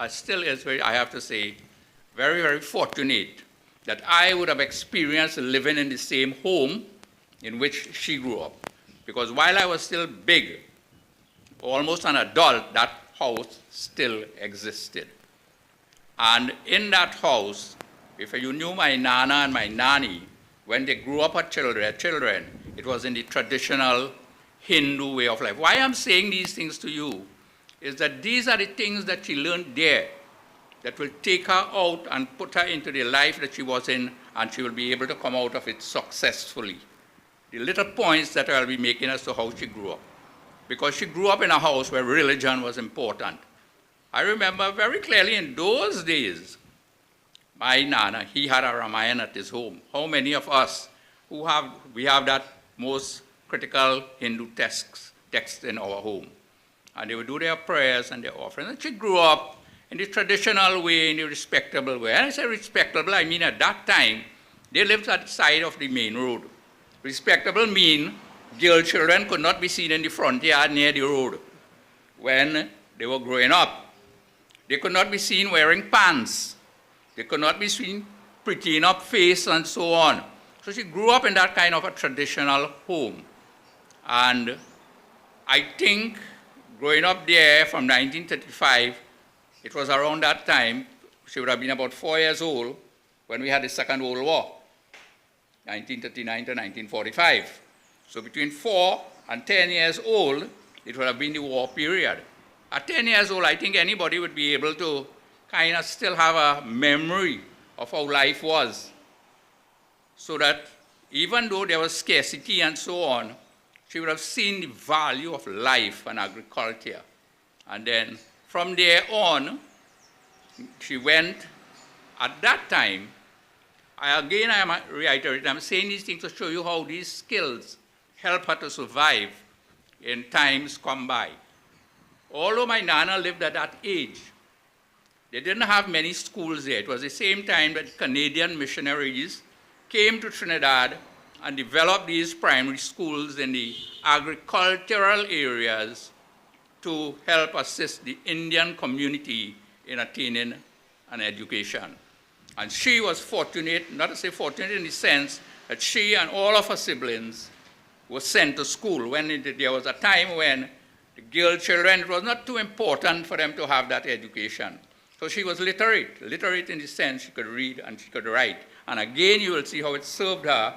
still is very, I have to say, very, very fortunate that I would have experienced living in the same home in which she grew up. Because while I was still big, almost an adult, that house still existed. And in that house, if you knew my Nana and my Nani, when they grew up as children, it was in the traditional Hindu way of life. Why I'm saying these things to you is that these are the things that she learned there that will take her out and put her into the life that she was in, and she will be able to come out of it successfully. The little points that I'll be making as to how she grew up. Because she grew up in a house where religion was important. I remember very clearly in those days, my Nana, he had a Ramayana at his home. How many of us we have that most critical Hindu text in our home? And they would do their prayers and their offerings. And she grew up in the traditional way, in the respectable way. And I say respectable, I mean at that time, they lived at the side of the main road. Respectable mean girl children could not be seen in the front yard near the road when they were growing up. They could not be seen wearing pants. They could not be seen prettying up face and so on. So she grew up in that kind of a traditional home. And I think growing up there from 1935, it was around that time, she would have been about 4 years old when we had the Second World War, 1939 to 1945. So between 4 and 10 years old, it would have been the war period. At 10 years old, I think anybody would be able to kind of still have a memory of how life was. So that even though there was scarcity and so on, she would have seen the value of life and agriculture. And then from there on, she went, at that time, I am reiterating, I'm saying these things to show you how these skills help her to survive in times come by. Although my Nana lived at that age, they didn't have many schools there. It was the same time that Canadian missionaries came to Trinidad and developed these primary schools in the agricultural areas to help assist the Indian community in attaining an education. And she was fortunate, not to say fortunate in the sense that she and all of her siblings were sent to school. When there was a time when the girl children, it was not too important for them to have that education. So she was literate in the sense she could read and she could write. And again, you will see how it served her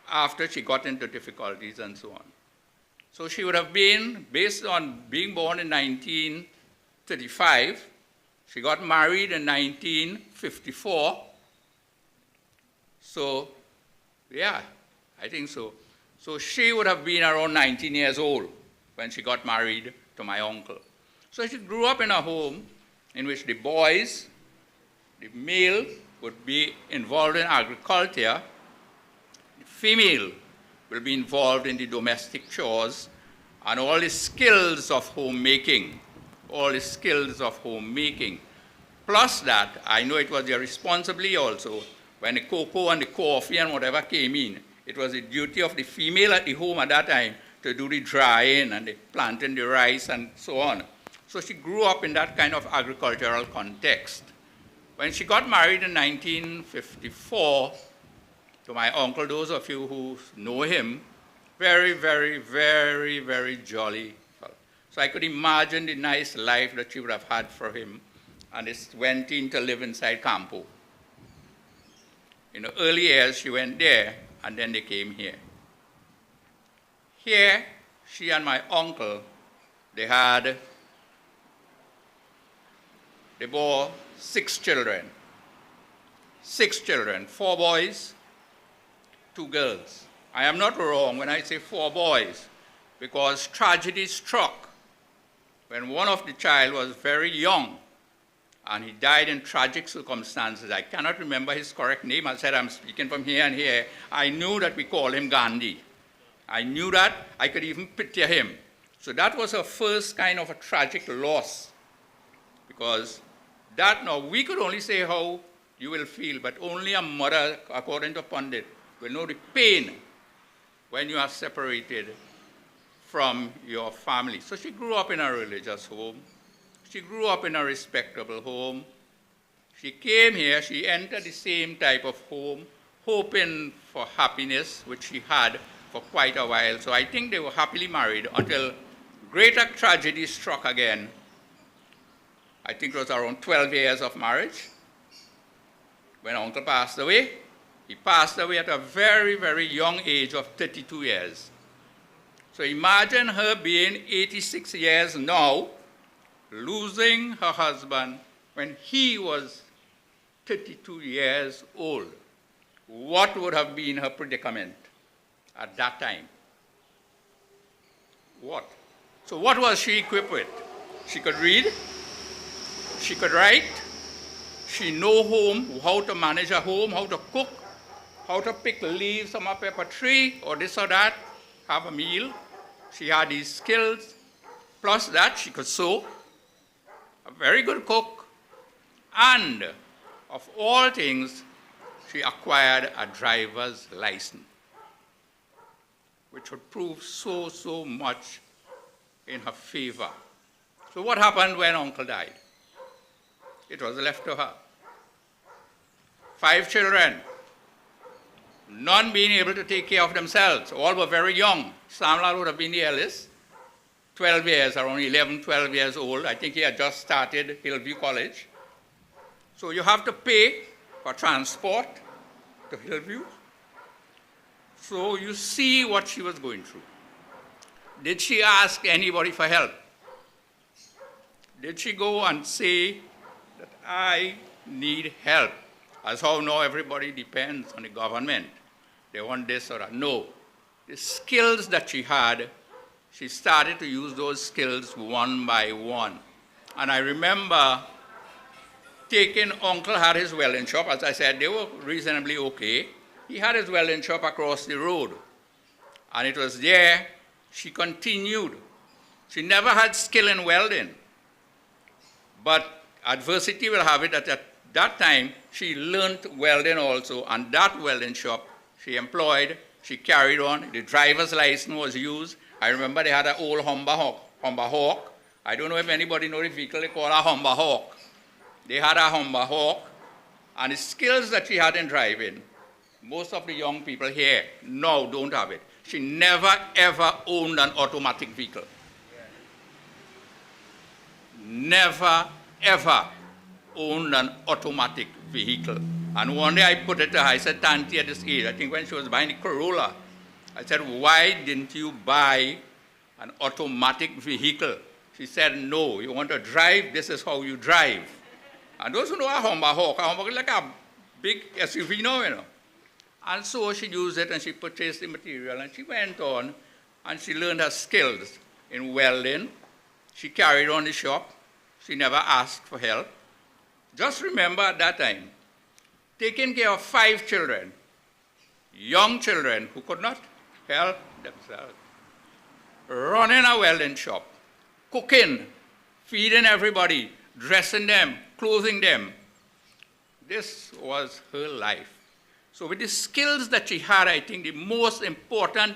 after she got into difficulties and so on. So she would have been, based on being born in 1935, she got married in 1954. So, yeah, I think so. So she would have been around 19 years old when she got married to my uncle. So she grew up in a home in which the boys, the male, would be involved in agriculture. The female will be involved in the domestic chores and all the skills of homemaking, Plus that, I know it was their responsibility also, when the cocoa and the coffee and whatever came in, it was the duty of the female at the home at that time to do the drying and the planting the rice and so on. So she grew up in that kind of agricultural context. When she got married in 1954 to my uncle, those of you who know him, very, very, very, very jolly fellow. So I could imagine the nice life that she would have had for him, and they went in to live inside Campo. In the early years, she went there, and then they came here. Here, she and my uncle, they bore 6 children. 6 children, 4 boys, 2 girls. I am not wrong when I say 4 boys, because tragedy struck when one of the child was very young, and he died in tragic circumstances. I cannot remember his correct name. I said I'm speaking from here and here. I knew that we call him Gandhi. I knew that. I could even picture him. So that was her first kind of a tragic loss, because that, now we could only say how you will feel, but only a mother, according to Pandit, will know the pain when you are separated from your family. So she grew up in a religious home. She grew up in a respectable home. She came here, she entered the same type of home, hoping for happiness, which she had for quite a while. So I think they were happily married until greater tragedy struck again. I think it was around 12 years of marriage when uncle passed away. He passed away at a very, very young age of 32 years. So imagine her being 86 years now, losing her husband when he was 32 years old. What would have been her predicament at that time? What? So what was she equipped with? She could read, she could write, she knew how to manage a home, how to cook, how to pick leaves from a pepper tree or this or that, have a meal. She had these skills. Plus that, she could sew, a very good cook, and of all things, she acquired a driver's license, which would prove so, so much in her favor. So what happened when uncle died? It was left to her. 5 children, none being able to take care of themselves. All were very young. Samlal would have been the eldest, 12 years, around 11, 12 years old. I think he had just started Hillview College. So you have to pay for transport to Hillview. So you see what she was going through. Did she ask anybody for help? Did she go and say that I need help? As how now everybody depends on the government. They want this or that. No. The skills that she had, she started to use those skills one by one. And I remember uncle had his welding shop. As I said, they were reasonably okay. He had his welding shop across the road. And it was there she continued. She never had skill in welding. But adversity will have it that at that time, she learned welding also, and that welding shop she employed, she carried on. The driver's license was used. I remember they had an old Humber Hawk. I don't know if anybody knows the vehicle they call a Humber Hawk. They had a Humber Hawk, and the skills that she had in driving, most of the young people here now don't have it. She never, ever owned an automatic vehicle. Never, ever owned an automatic vehicle. And one day I put it to her, I said, Tanti, at this age, I think when she was buying the Corolla, I said, why didn't you buy an automatic vehicle? She said, no, you want to drive, this is how you drive. And those who know a Humber Hawk is like a big SUV now, you know. And so she used it and she purchased the material and she went on and she learned her skills in welding. She carried on the shop. She never asked for help. Just remember at that time, taking care of 5 children, young children who could not help themselves. Running a welding shop, cooking, feeding everybody, dressing them, clothing them. This was her life. So with the skills that she had, I think the most important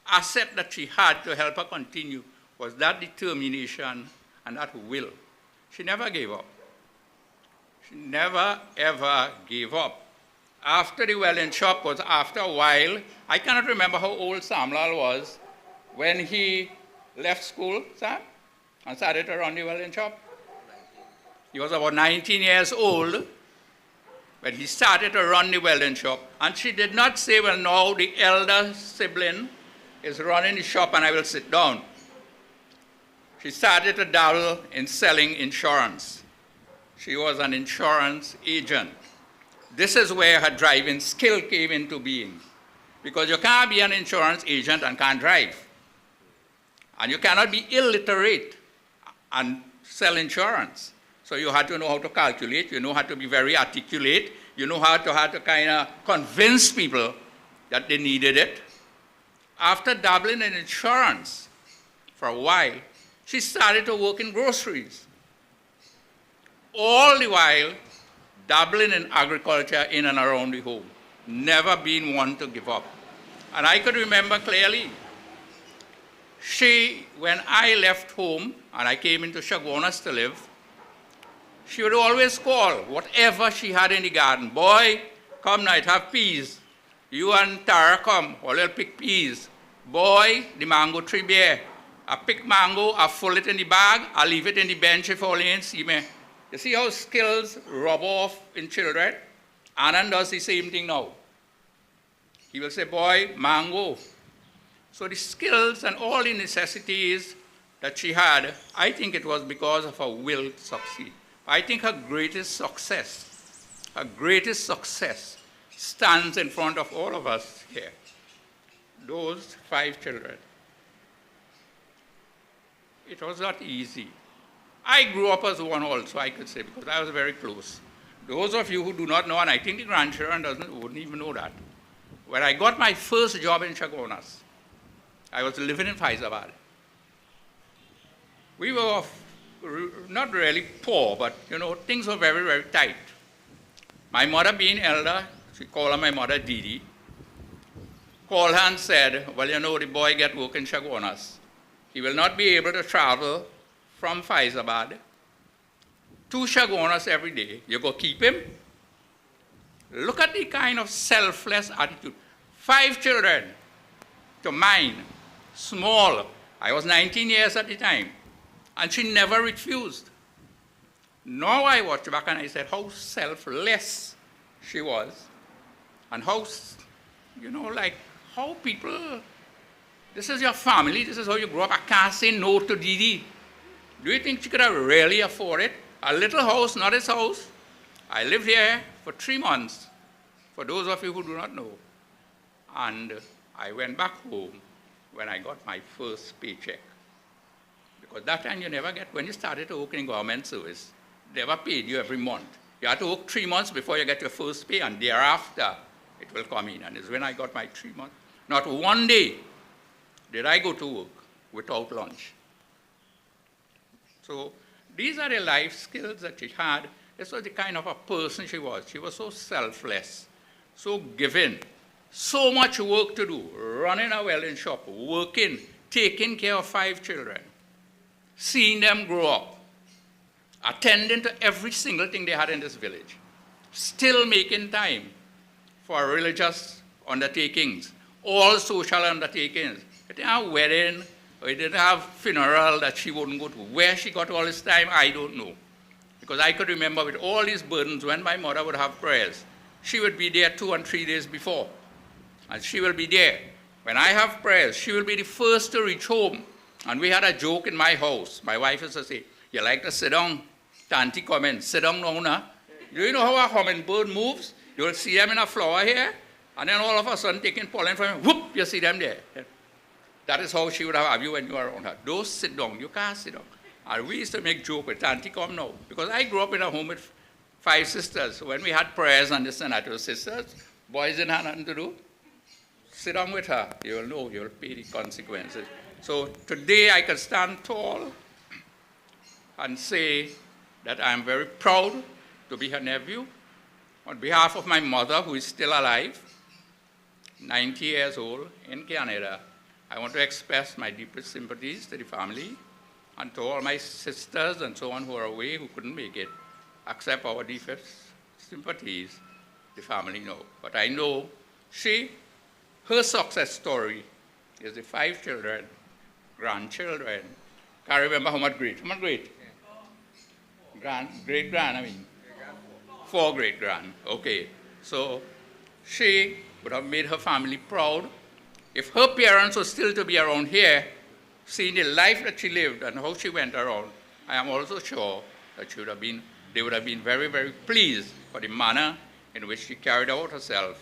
asset that she had to help her continue was that determination and that will. She never gave up. She never, ever gave up. After the welding shop was after a while, I cannot remember how old Samlal was when he left school, Sam, and started to run the welding shop. He was about 19 years old when he started to run the welding shop. And she did not say, well, now the elder sibling is running the shop and I will sit down. She started to dabble in selling insurance. She was an insurance agent. This is where her driving skill came into being. Because you can't be an insurance agent and can't drive. And you cannot be illiterate and sell insurance. So you had to know how to calculate, you know how to be very articulate, you know how to kind of convince people that they needed it. After dabbling in insurance for a while, she started to work in groceries. All the while, dabbling in agriculture in and around the home. Never been one to give up. And I could remember clearly, when I left home and I came into Chaguanas to live, she would always call whatever she had in the garden. Boy, come now, have peas. You and Tara come, or they'll pick peas. Boy, the mango tree bare. I pick mango, I full it in the bag, I leave it in the bench if all ain't see me. You see how skills rub off in children? Anand does the same thing now. He will say, boy, mango. So the skills and all the necessities that she had, I think it was because of her will to succeed. I think her greatest success stands in front of all of us here. Those 5 children. It was not easy. I grew up as one also, I could say, because I was very close. Those of you who do not know, and I think the grandchildren wouldn't even know that, when I got my first job in Chaguanas, I was living in Faizabad. We were not really poor, but things were very, very tight. My mother being elder, she called her my mother Didi, called her and said, well, the boy get work in Chaguanas. He will not be able to travel from Faizabad to Chaguanas every day. You go keep him. Look at the kind of selfless attitude. 5 children to mine, small. I was 19 years at the time. And she never refused. Now I watch back and I said how selfless she was. And how, how people, this is your family, this is how you grow up. I can't say no to Didi. Do you think she could have really afforded it? A little house, not his house. I lived here for 3 months, for those of you who do not know. And I went back home when I got my first paycheck. Because that time you never get, when you started to work in government service, they never paid you every month. You had to work 3 months before you get your first pay, and thereafter it will come in. And it's when I got my 3 months. Not one day did I go to work without lunch. So these are the life skills that she had. This was the kind of a person she was. She was so selfless, so giving, so much work to do, running a welding shop, working, taking care of 5 children, seeing them grow up, attending to every single thing they had in this village, still making time for religious undertakings, all social undertakings. It didn't have wedding, or it didn't have funeral that she wouldn't go to. Where she got all this time, I don't know. Because I could remember with all these burdens, when my mother would have prayers, she would be there 2 and 3 days before. And she will be there. When I have prayers, she will be the first to reach home. And we had a joke in my house. My wife used to say, you like to sit down? Tanti come in, sit down now, nah? Do you know how a hummingbird moves? You will see them in a flower here, and then all of a sudden taking pollen from it, whoop, you see them there. That is how she would have you when you are around her. Don't sit down, you can't sit down. And we used to make joke with Tanti come now. Because I grew up in a home with 5 sisters. So when we had prayers and this and that, those sisters, boys didn't have nothing to do. sit down with her. You will know, you will pay the consequences. So today I can stand tall and say that I am very proud to be her nephew. On behalf of my mother, who is still alive, 90 years old, in Canada, I want to express my deepest sympathies to the family and to all my sisters and so on who are away, who couldn't make it. Accept our deepest sympathies, the family know. But I know her success story is the 5 children, grandchildren. Can't remember how much great. How much great? Great-grand, I mean. 4 great-grand, okay. So she would have made her family proud. If her parents were still to be around here, seeing the life that she lived and how she went around, I am also sure that they would have been very, very pleased for the manner in which she carried out herself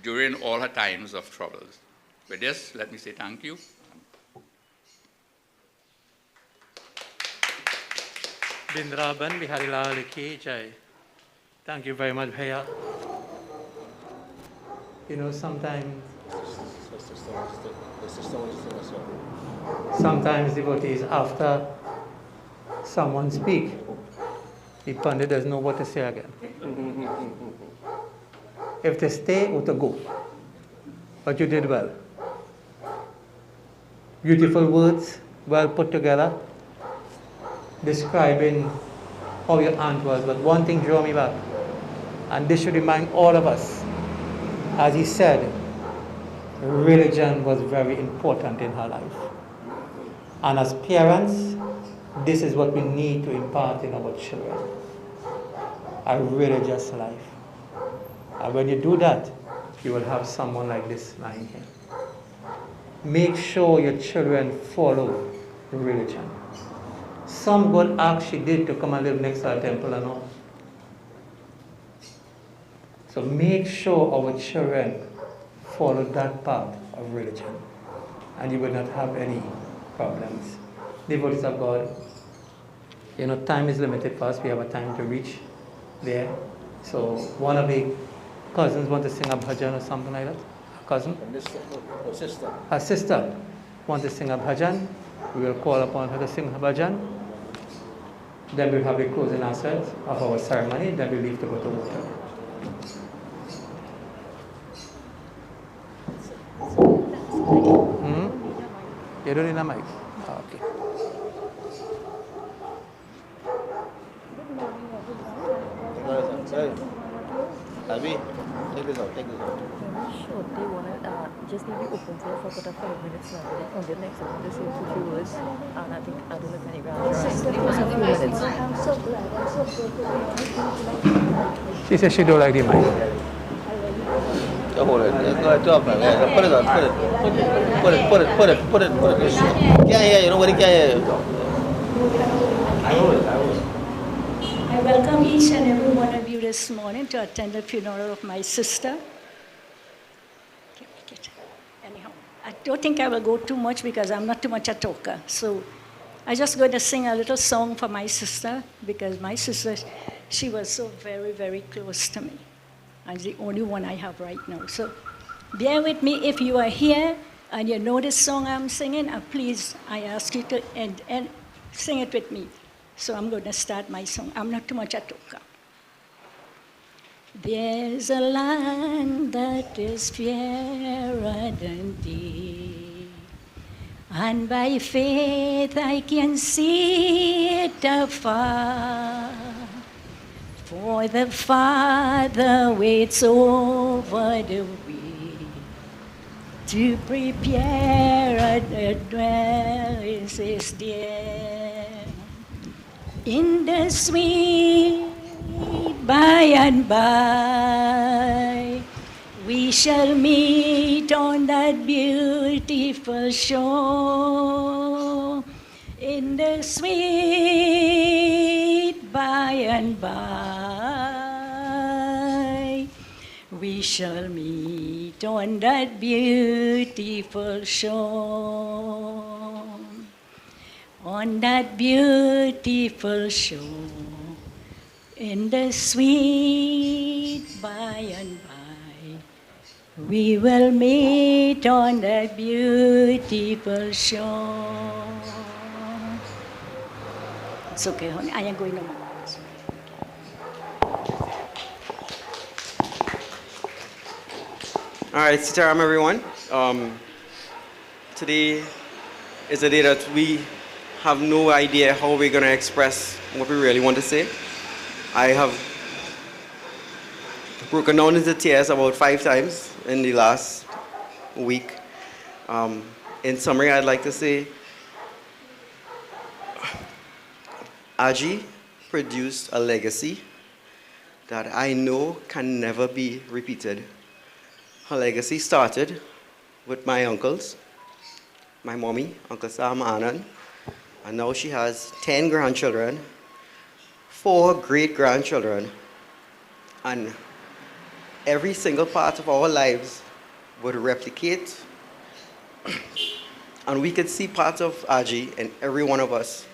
during all her times of troubles. With this, let me say thank you. Bindraban Biharilal Ki Jai. Thank you very much, Bhaiya. You know, sometimes devotees, after someone speak, the Pandit doesn't know what to say again. If they stay or to go. But you did well. Beautiful words, well put together, describing how your aunt was. But one thing drew me back, and this should remind all of us. As he said, religion was very important in her life. And as parents, this is what we need to impart in our children. A religious life. And when you do that, you will have someone like this lying here. Make sure your children follow religion. Some good acts she did to come and live next to our temple and all. So make sure our children follow that path of religion, and you will not have any problems. Devotees of God, you know, time is limited for us. We have a time to reach there. So one of the cousins want to sing a bhajan or something like that. A cousin? Her sister wants to sing a bhajan. We will call upon her to sing her bhajan. Then we'll have the closing aspect of our ceremony. Then we leave to go to water. You don't need a mic? Oh, okay. Alvi, take this out. Very short. They want to just leave it open for about 5 minutes now. On the next one, they say a few words. And I think I don't know if any grounds are right. It was a few minutes. I'm so glad. I'm so grateful. She says she don't like the mic. Hold it. Go ahead, talk about it. Put it on. Put it. Can't hear you. Nobody can hear you. I welcome each and every one of you this morning to attend the funeral of my sister. Anyhow, I don't think I will go too much because I'm not too much a talker. So I'm just going to sing a little song for my sister because my sister, she was so very, very close to me. And the only one I have right now. So bear with me if you are here and you know this song I'm singing, please, I ask you to and sing it with me. So I'm going to start my song. I'm not too much a talker. There's a land that is fairer than thee, and by faith I can see it afar. For the Father waits over the way to prepare a dwelling there. In the sweet by and by, we shall meet on that beautiful shore. In the sweet by and by, we shall meet on that beautiful shore. On that beautiful shore, in the sweet by and by, We will meet on that beautiful shore. It's okay, honey. I am going to. All right, Sitaram, everyone. Today is a day that we have no idea how we're going to express what we really want to say. I have broken down into tears about 5 times in the last week. In summary, I'd like to say Aji produced a legacy that I know can never be repeated. Her legacy started with my uncles, my mommy, Uncle Sam, Anand, and now she has 10 grandchildren, 4 great-grandchildren, and every single part of our lives would replicate, and we could see parts of Aji in every one of us.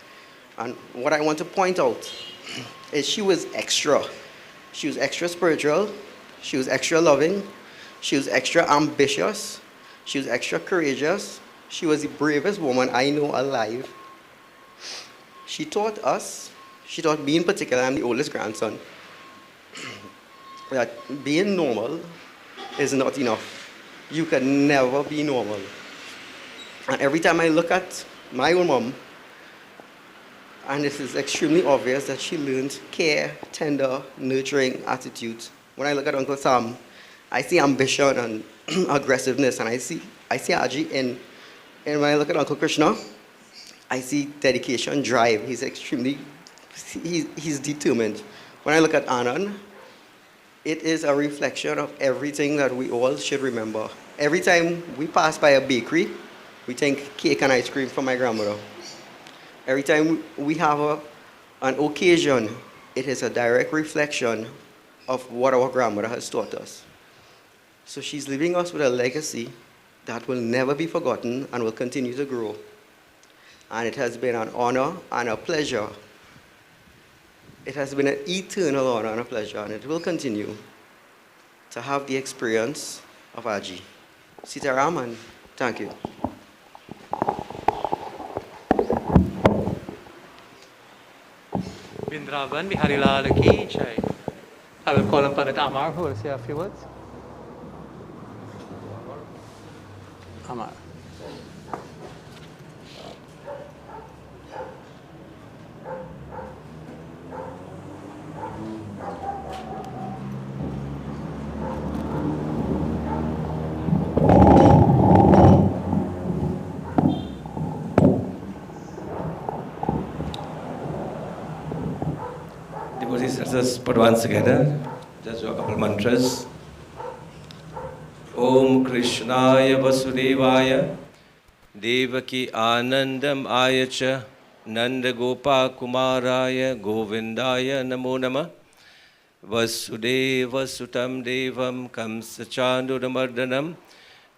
And what I want to point out is she was extra. She was extra spiritual, she was extra loving, she was extra ambitious, she was extra courageous, she was the bravest woman I know alive. She taught me in particular, I'm the oldest grandson, that being normal is not enough. You can never be normal. And every time I look at my own mom, and it is extremely obvious that she learned care, tender, nurturing attitudes. When I look at Uncle Sam, I see ambition and aggressiveness, and I see Aji in. And when I look at Uncle Krishna, I see dedication, drive. He's determined. When I look at Anand, it is a reflection of everything that we all should remember. Every time we pass by a bakery, we think cake and ice cream from my grandmother. Every time we have an occasion, it is a direct reflection of what our grandmother has taught us. So she's leaving us with a legacy that will never be forgotten and will continue to grow. And it has been an honor and a pleasure. It has been an eternal honor and a pleasure, and it will continue to have the experience of Aji. Sitaram, and thank you. Vrindavan, Biharilal ki jai. I will call upon S.M.R. who will say a few words. S.M.R. Devotees, let us put hands together. Just do a couple mantras. Om Krishnaya Vasudevaya Devaki Anandam Ayacha Nanda Gopa Kumaraya Govindaya Namo Nama Vasudeva Sutam Devam Kamsachandudamardanam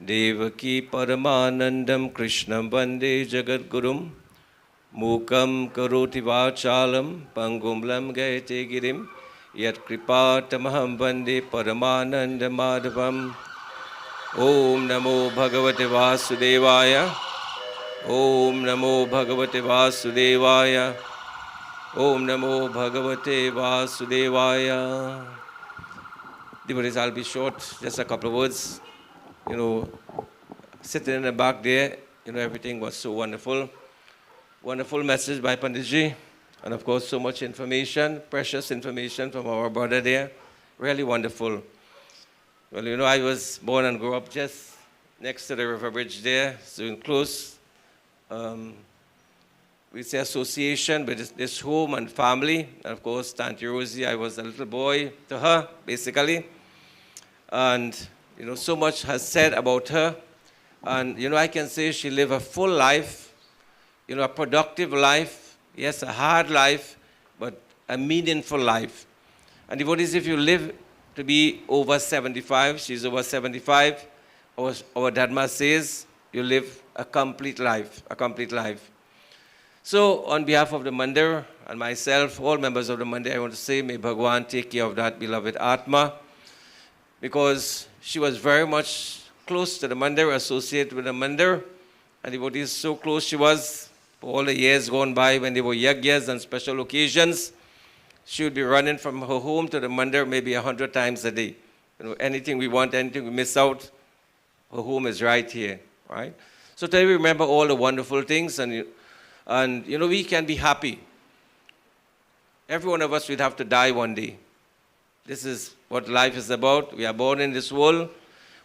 Devaki Paramanandam Krishnam Vande Jagadgurum Mukam Karoti Vachalam Pangumlam Gayate Girim Yat Kripatamaham Vande Paramananda Madhavam Om Namo Bhagavate Vasudevaya Om Namo Bhagavate Vasudevaya Om Namo Bhagavate Vasudevaya. Devotees, I'll be short, just a couple of words. Sitting in the back there, everything was so wonderful. Wonderful message by Panditji, and of course so much information, precious information from our brother there. Really wonderful. Well, I was born and grew up just next to the river bridge there, so in close, we say association with this home and family. And of course, Auntie Rosy, I was a little boy to her, basically. And, so much has said about her. And, I can say she lived a full life, a productive life, yes, a hard life, but a meaningful life. And devotees, if you live to be over 75, she's over 75, our Dharma says you live a complete life, a complete life. So on behalf of the Mandir and myself, all members of the Mandir, I want to say, may Bhagwan take care of that beloved Atma. because she was very much close to the mandir, associated with the mandir, and devotees so close she was for all the years gone by when there were yagyas and special occasions. She would be running from her home to the mandir maybe 100 times a day. You know, anything we want, anything we miss out, her home is right here, right? So today we remember all the wonderful things, and you know, we can be happy. Every one of us will have to die one day. This is what life is about. We are born in this world.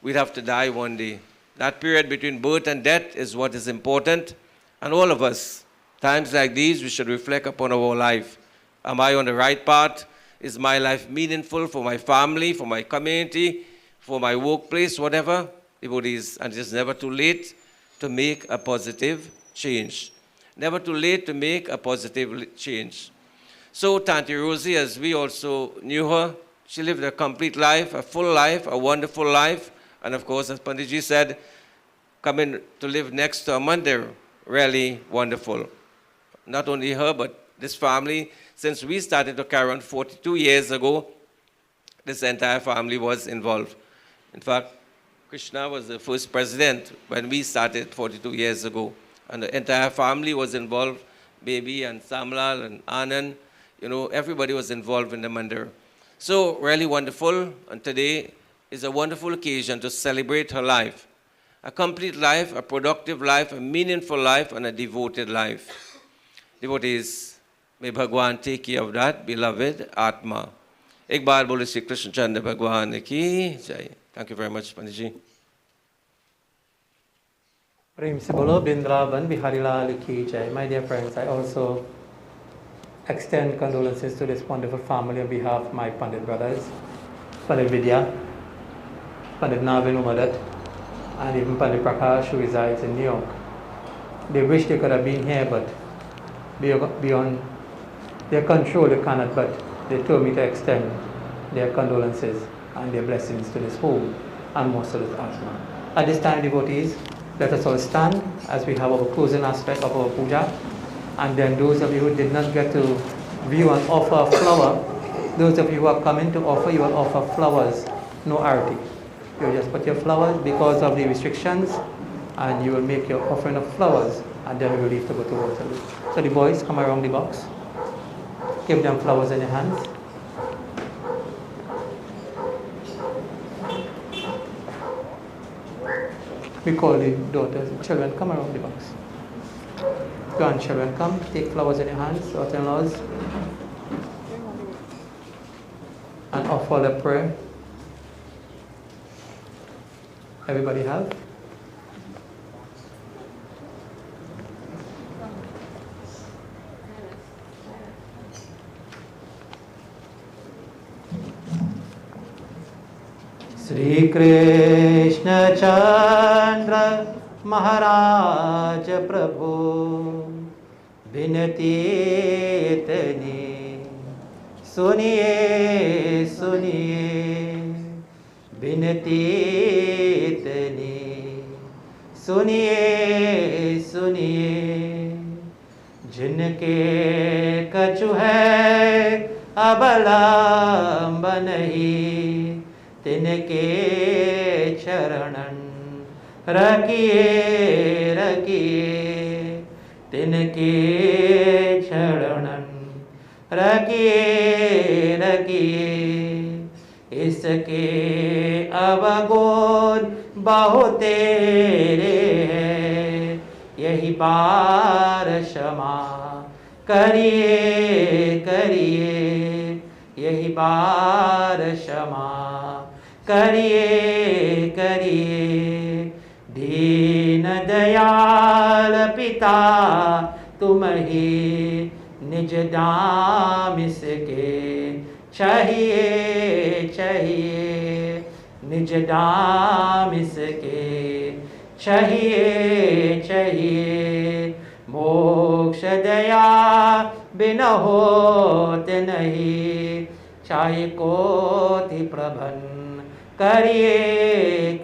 We'll have to die one day. That period between birth and death is what is important. And all of us, times like these, we should reflect upon our life. Am I on the right path? Is my life meaningful for my family, for my community, for my workplace, whatever? Devotees, and it's never too late to make a positive change. Never too late to make a positive change. So Tanti Rosy, as we also knew her, she lived a complete life, a full life, a wonderful life. And of course, as Panditji said, coming to live next to a mandir, really wonderful. Not only her, but this family, since we started to carry on 42 years ago, this entire family was involved. In fact, Krishna was the first president when we started 42 years ago. And the entire family was involved, Baby and Samlal and Anand. You know, everybody was involved in the mandir. So really wonderful, and today is a wonderful occasion to celebrate her life. A complete life, a productive life, a meaningful life, and a devoted life. Devotees, may Bhagwan take care of that beloved Atma. Ek baar bole Shri Krishna Chandra Bhagwan ki jai. Thank you very much, Panditji. Prem se bolo Bindravan Bihari Lal ki jai. My dear friends, I also extend condolences to this wonderful family on behalf of my Pandit brothers, Pandit Vidya, Pandit Navin Umadat, and even Pandit Prakash, who resides in New York. They wish they could have been here, but beyond their control they cannot, but they told me to extend their condolences and their blessings to this home and most of this Atma. At this time, devotees, let us all stand as we have our closing aspect of our puja. And then those of you who did not get to view and offer a flower, those of you who are coming to offer, you will offer flowers, no arati. You will just put your flowers because of the restrictions, and you will make your offering of flowers, and then we will leave to go to Waterloo. So the boys, come around the box. Give them flowers in your hands. We call the daughters, children, come around the box. Grandchildren, come, take flowers in your hands, daughter-in-laws, and offer the prayer. Everybody have? Sri Krishna Chandra Maharaj Prabhu Binati Itni Suniye Suniye Binati Itni Suniye Suniye Jinke kchu hai abalamba nahi Tinke charanan रखिए रखिए तिनके चरणन रखिए रखिए इसके अवगुण बहुत तेरे हैं यही बार क्षमा करिए करिए यही बार क्षमा करिए करिए दीन दयाल पिता तुम ही निज दाम इसके चाहिए चाहिए निज दाम इसके चाहिए चाहिए मोक्ष दया बिना होते नहीं चाहे कोटि प्रबन करिए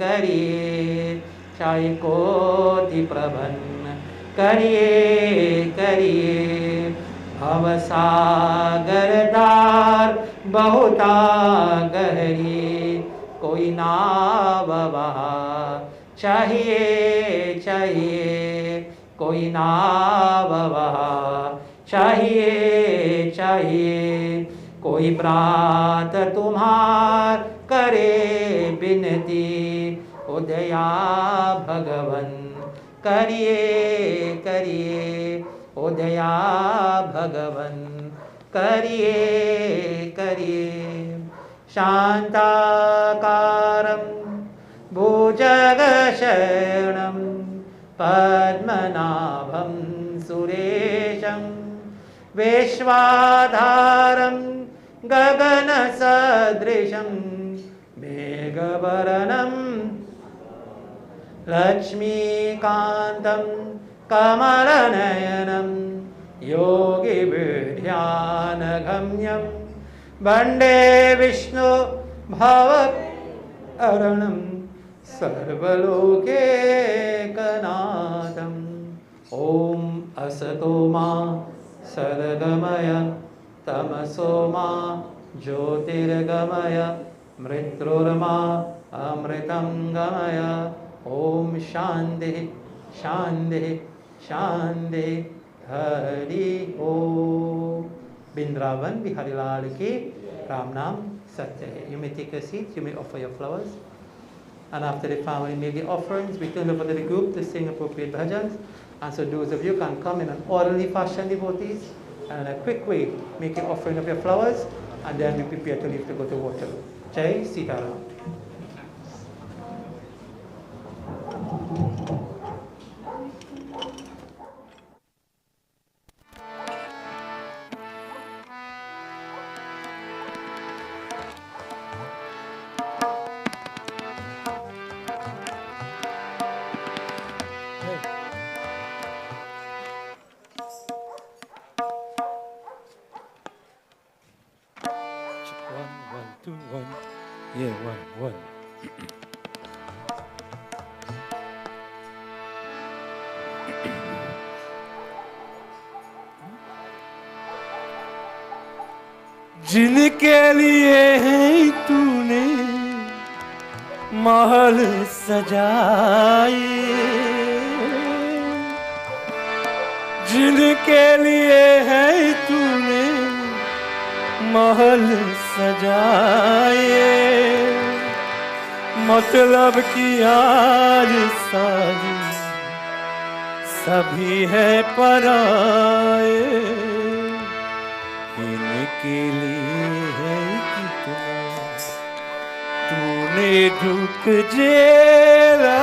करिए चाहे कोटि प्रबन करिए करिए भवसागर दार बहुता गहरी कोई नाव वहाँ चाहिए चाहिए, कोई नाव वहाँ चाहिए चाहिए, कोई प्रात तुम्हार करे बिनती, उदया भगवन करिए करिए, उदया भगवन करिए करिए। शान्ताकारं भुजगशयनं पद्मनाभं सुरेशं, विश्वाधारं गगनसदृशं मेघवर्णं, लक्ष्मीकान्तं कमलनयनं योगिभिर्ध्यानगम्यं, वन्दे विष्णु भवहरणं सर्वलोकैकनाथम्। ॐ असतो मा सद्गमय, तमसो मा ज्योतिर्गमय, मृत्युर्मा अमृतं गमय। ॐ शान्तिः शान्तिः शान्तिः, हरि ओम। Bindravan Bihari Lal ki Ram Nam Satya hai. You may take a seat, you may offer your flowers. And after the family make the offerings, we turn over to the group to sing appropriate bhajans. And so those of you can come in an orderly fashion, devotees, and in a quick way make an offering of your flowers, and then we prepare to leave to go to water. Jai Sitaram. जिनके लिए है तूने महल सजाए, जिनके लिए है तूने महल सजाए, मतलब कि आज सारी सभी है पराए, इनके लिए है कितना तूने दुख झेला,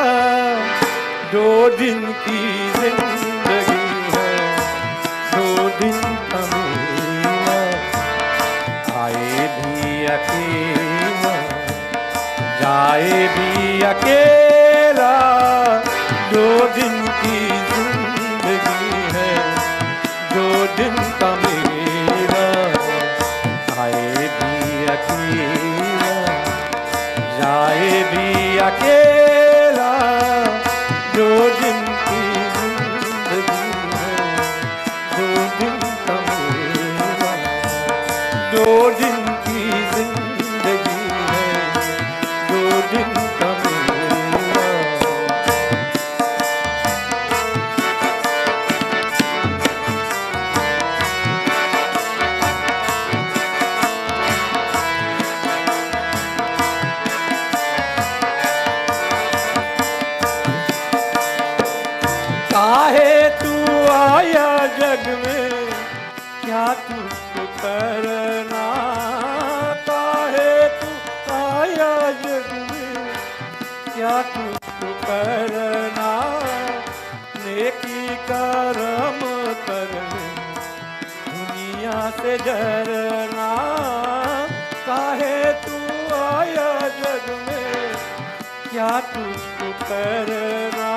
2 दिन की जिंदगी है 2 दिन का मेला, आए भी अकेला जाए भी अकेला, 2 दिन की जिंदगी है 2 दिन का मेला, आए भी अकेला जाए भी अकेला, 2 दिन की जिंदगी है 2 दिन का मेला, 2 दिन की जिंदगी है 2 दिन का मेला। काहे तू आया जग में क्या तुझको करना, काहे तू आया जग में क्या तुझको करना, नेकी करम कर ले दुनिया से डरना, काहे तू आया जग में क्या तुझको करना,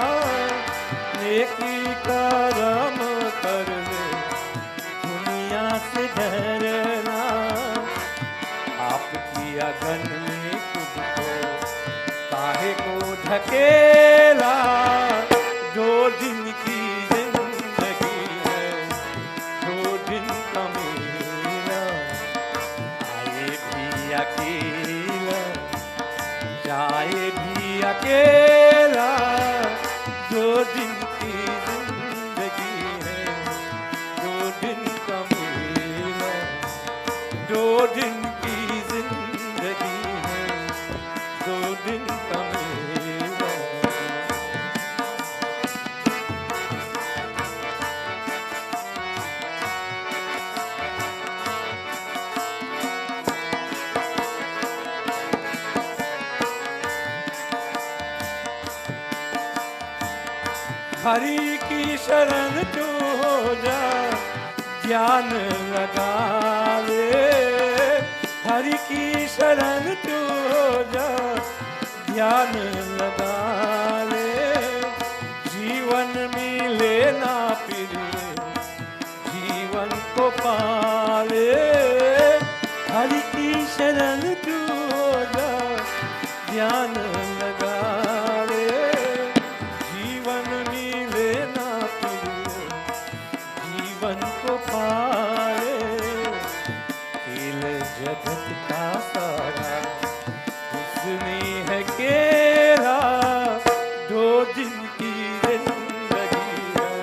नेकी करम कर ले दुनिया से डरना, आपकी अगन में खुद को काहे को ढकेला, 2 दिन की जिंदगी है 2 दिन का मेला, आए भी अकेला अकेला दो दिन की जिंदगी है, दो दिन का मेला, दो दिन की जिंदगी है, दो दिन का मेला। हरि की शरण तू हो जा, ध्यान लगा ले, हरि की शरण तू हो जा, ध्यान लगा ले, जीवन मिले ना फिर जीवन को पाले, हरि की शरण तू हो जा, ध्यान लगा ले, जीवन मिले ना फिर जीवन को पाले, खेल जगत का सारा उसमें है केरा, दो दिन की जिंदगी है,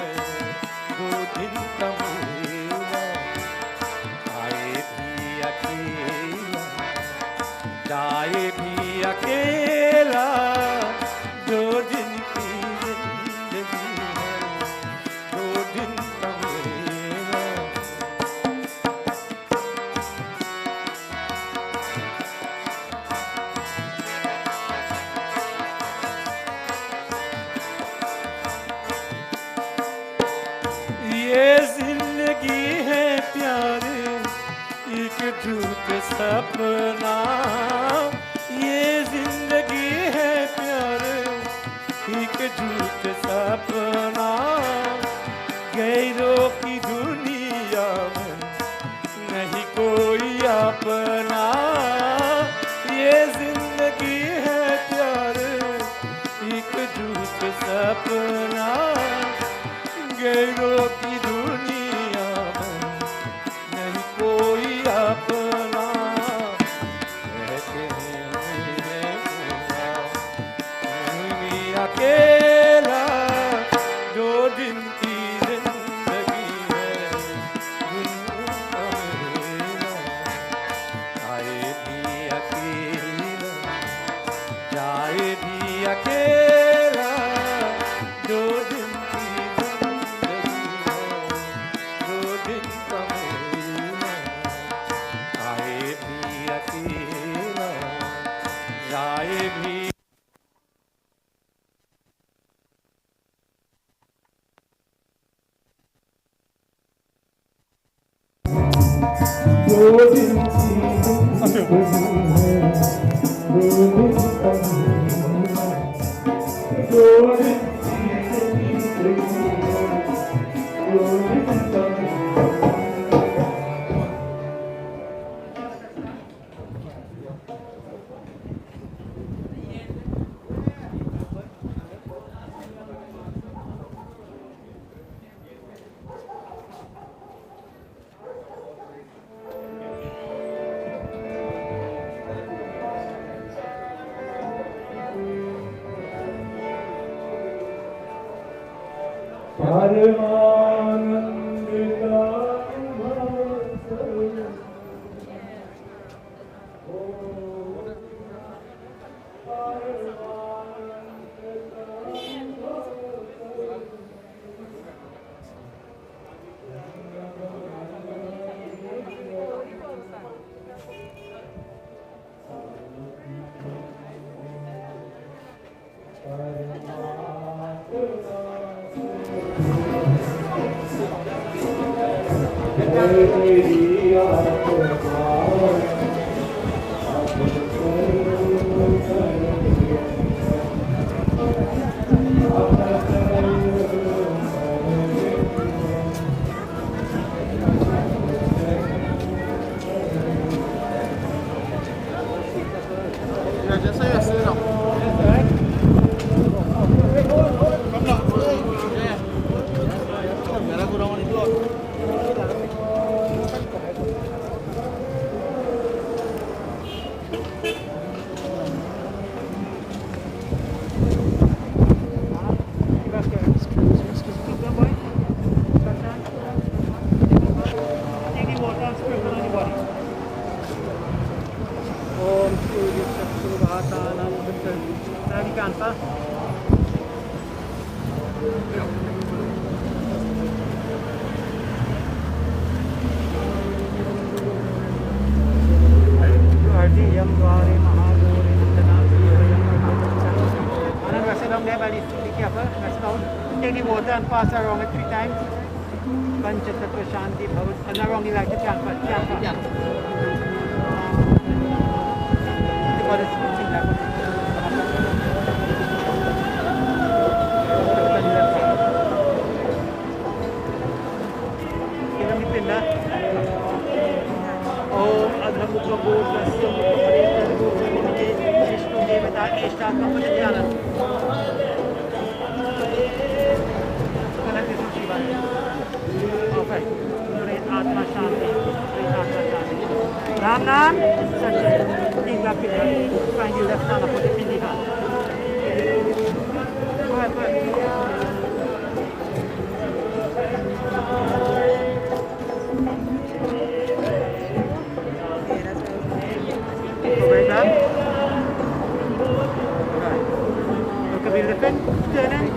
दो दिन का मेला, आए भी अकेला, जाए भी अकेला, दो दिन की जिंदगी है, दो दिन का मेला। ये जिंदगी है प्यारे एक झूठ सपना, ये जिंदगी है प्यारे एक झूठ सपना, गैरों की दुनिया में नहीं कोई अपना, ये जिंदगी है प्यारे एक झूठ सपना, गैरों की दुनिया में नहीं कोई अपना, कहते हैं अकेला, दो दिन की जिंदगी है, दिन का मेला, आए भी अकेला, जाए भी अकेला, दो दिन की जिंदगी है, दो दिन का मेला, आए भी अकेला, जाए भी। Let's pray for anybody. Om Surya Chakravata Namaste. Nani Kanta. Ardiyam Dware Mahagore Nandana Sirayam Anand, rest down there, buddy. Be careful. Rest down. Take the water and pass around it 3 times. Panchatattva Shanti Bhavat. And around the like the Japa. Om Adhamukha Bodhasya Mukha Vishnu Devata Eshta Kapatyana. Connect with Shiva. Okay. Great Atma Shanti. Ram Nam. Sachet. Tingla Pita. Find your left hand and put it in the hand. Go ahead. Over that. Right. Look at the left. Turn it.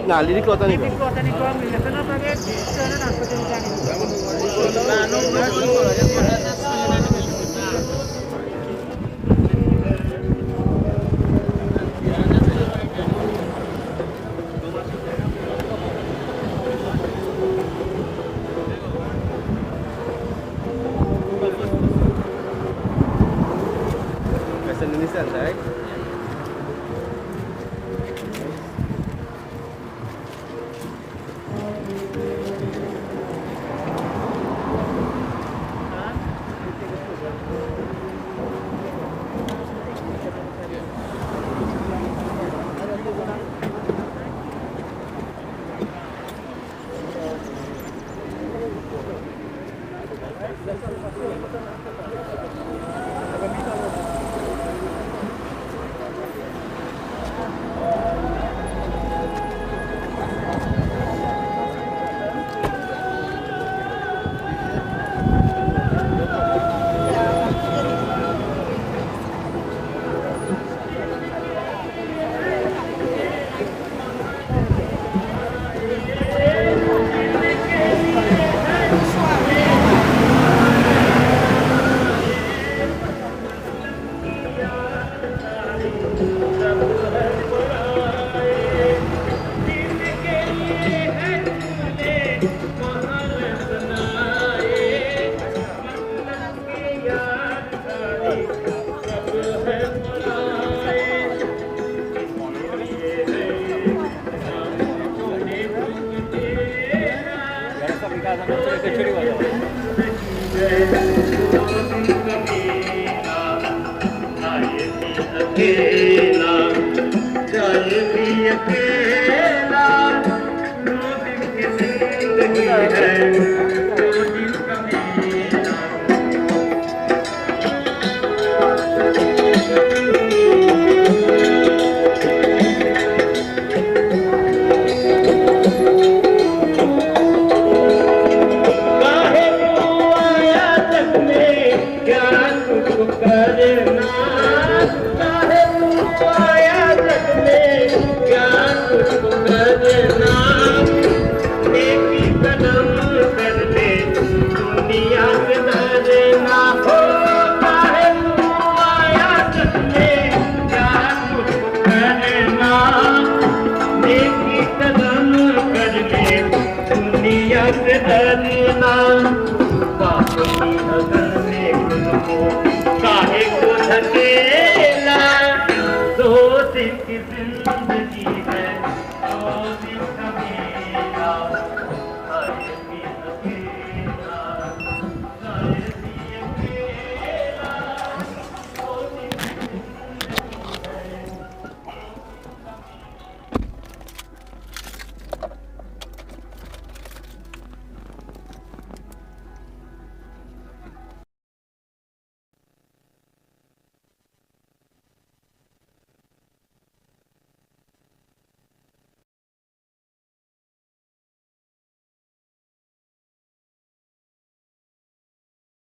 Nah, lili kota ni. Lili kota ni ko. Left na pa rin. Turn it and put it in Right? Thank you.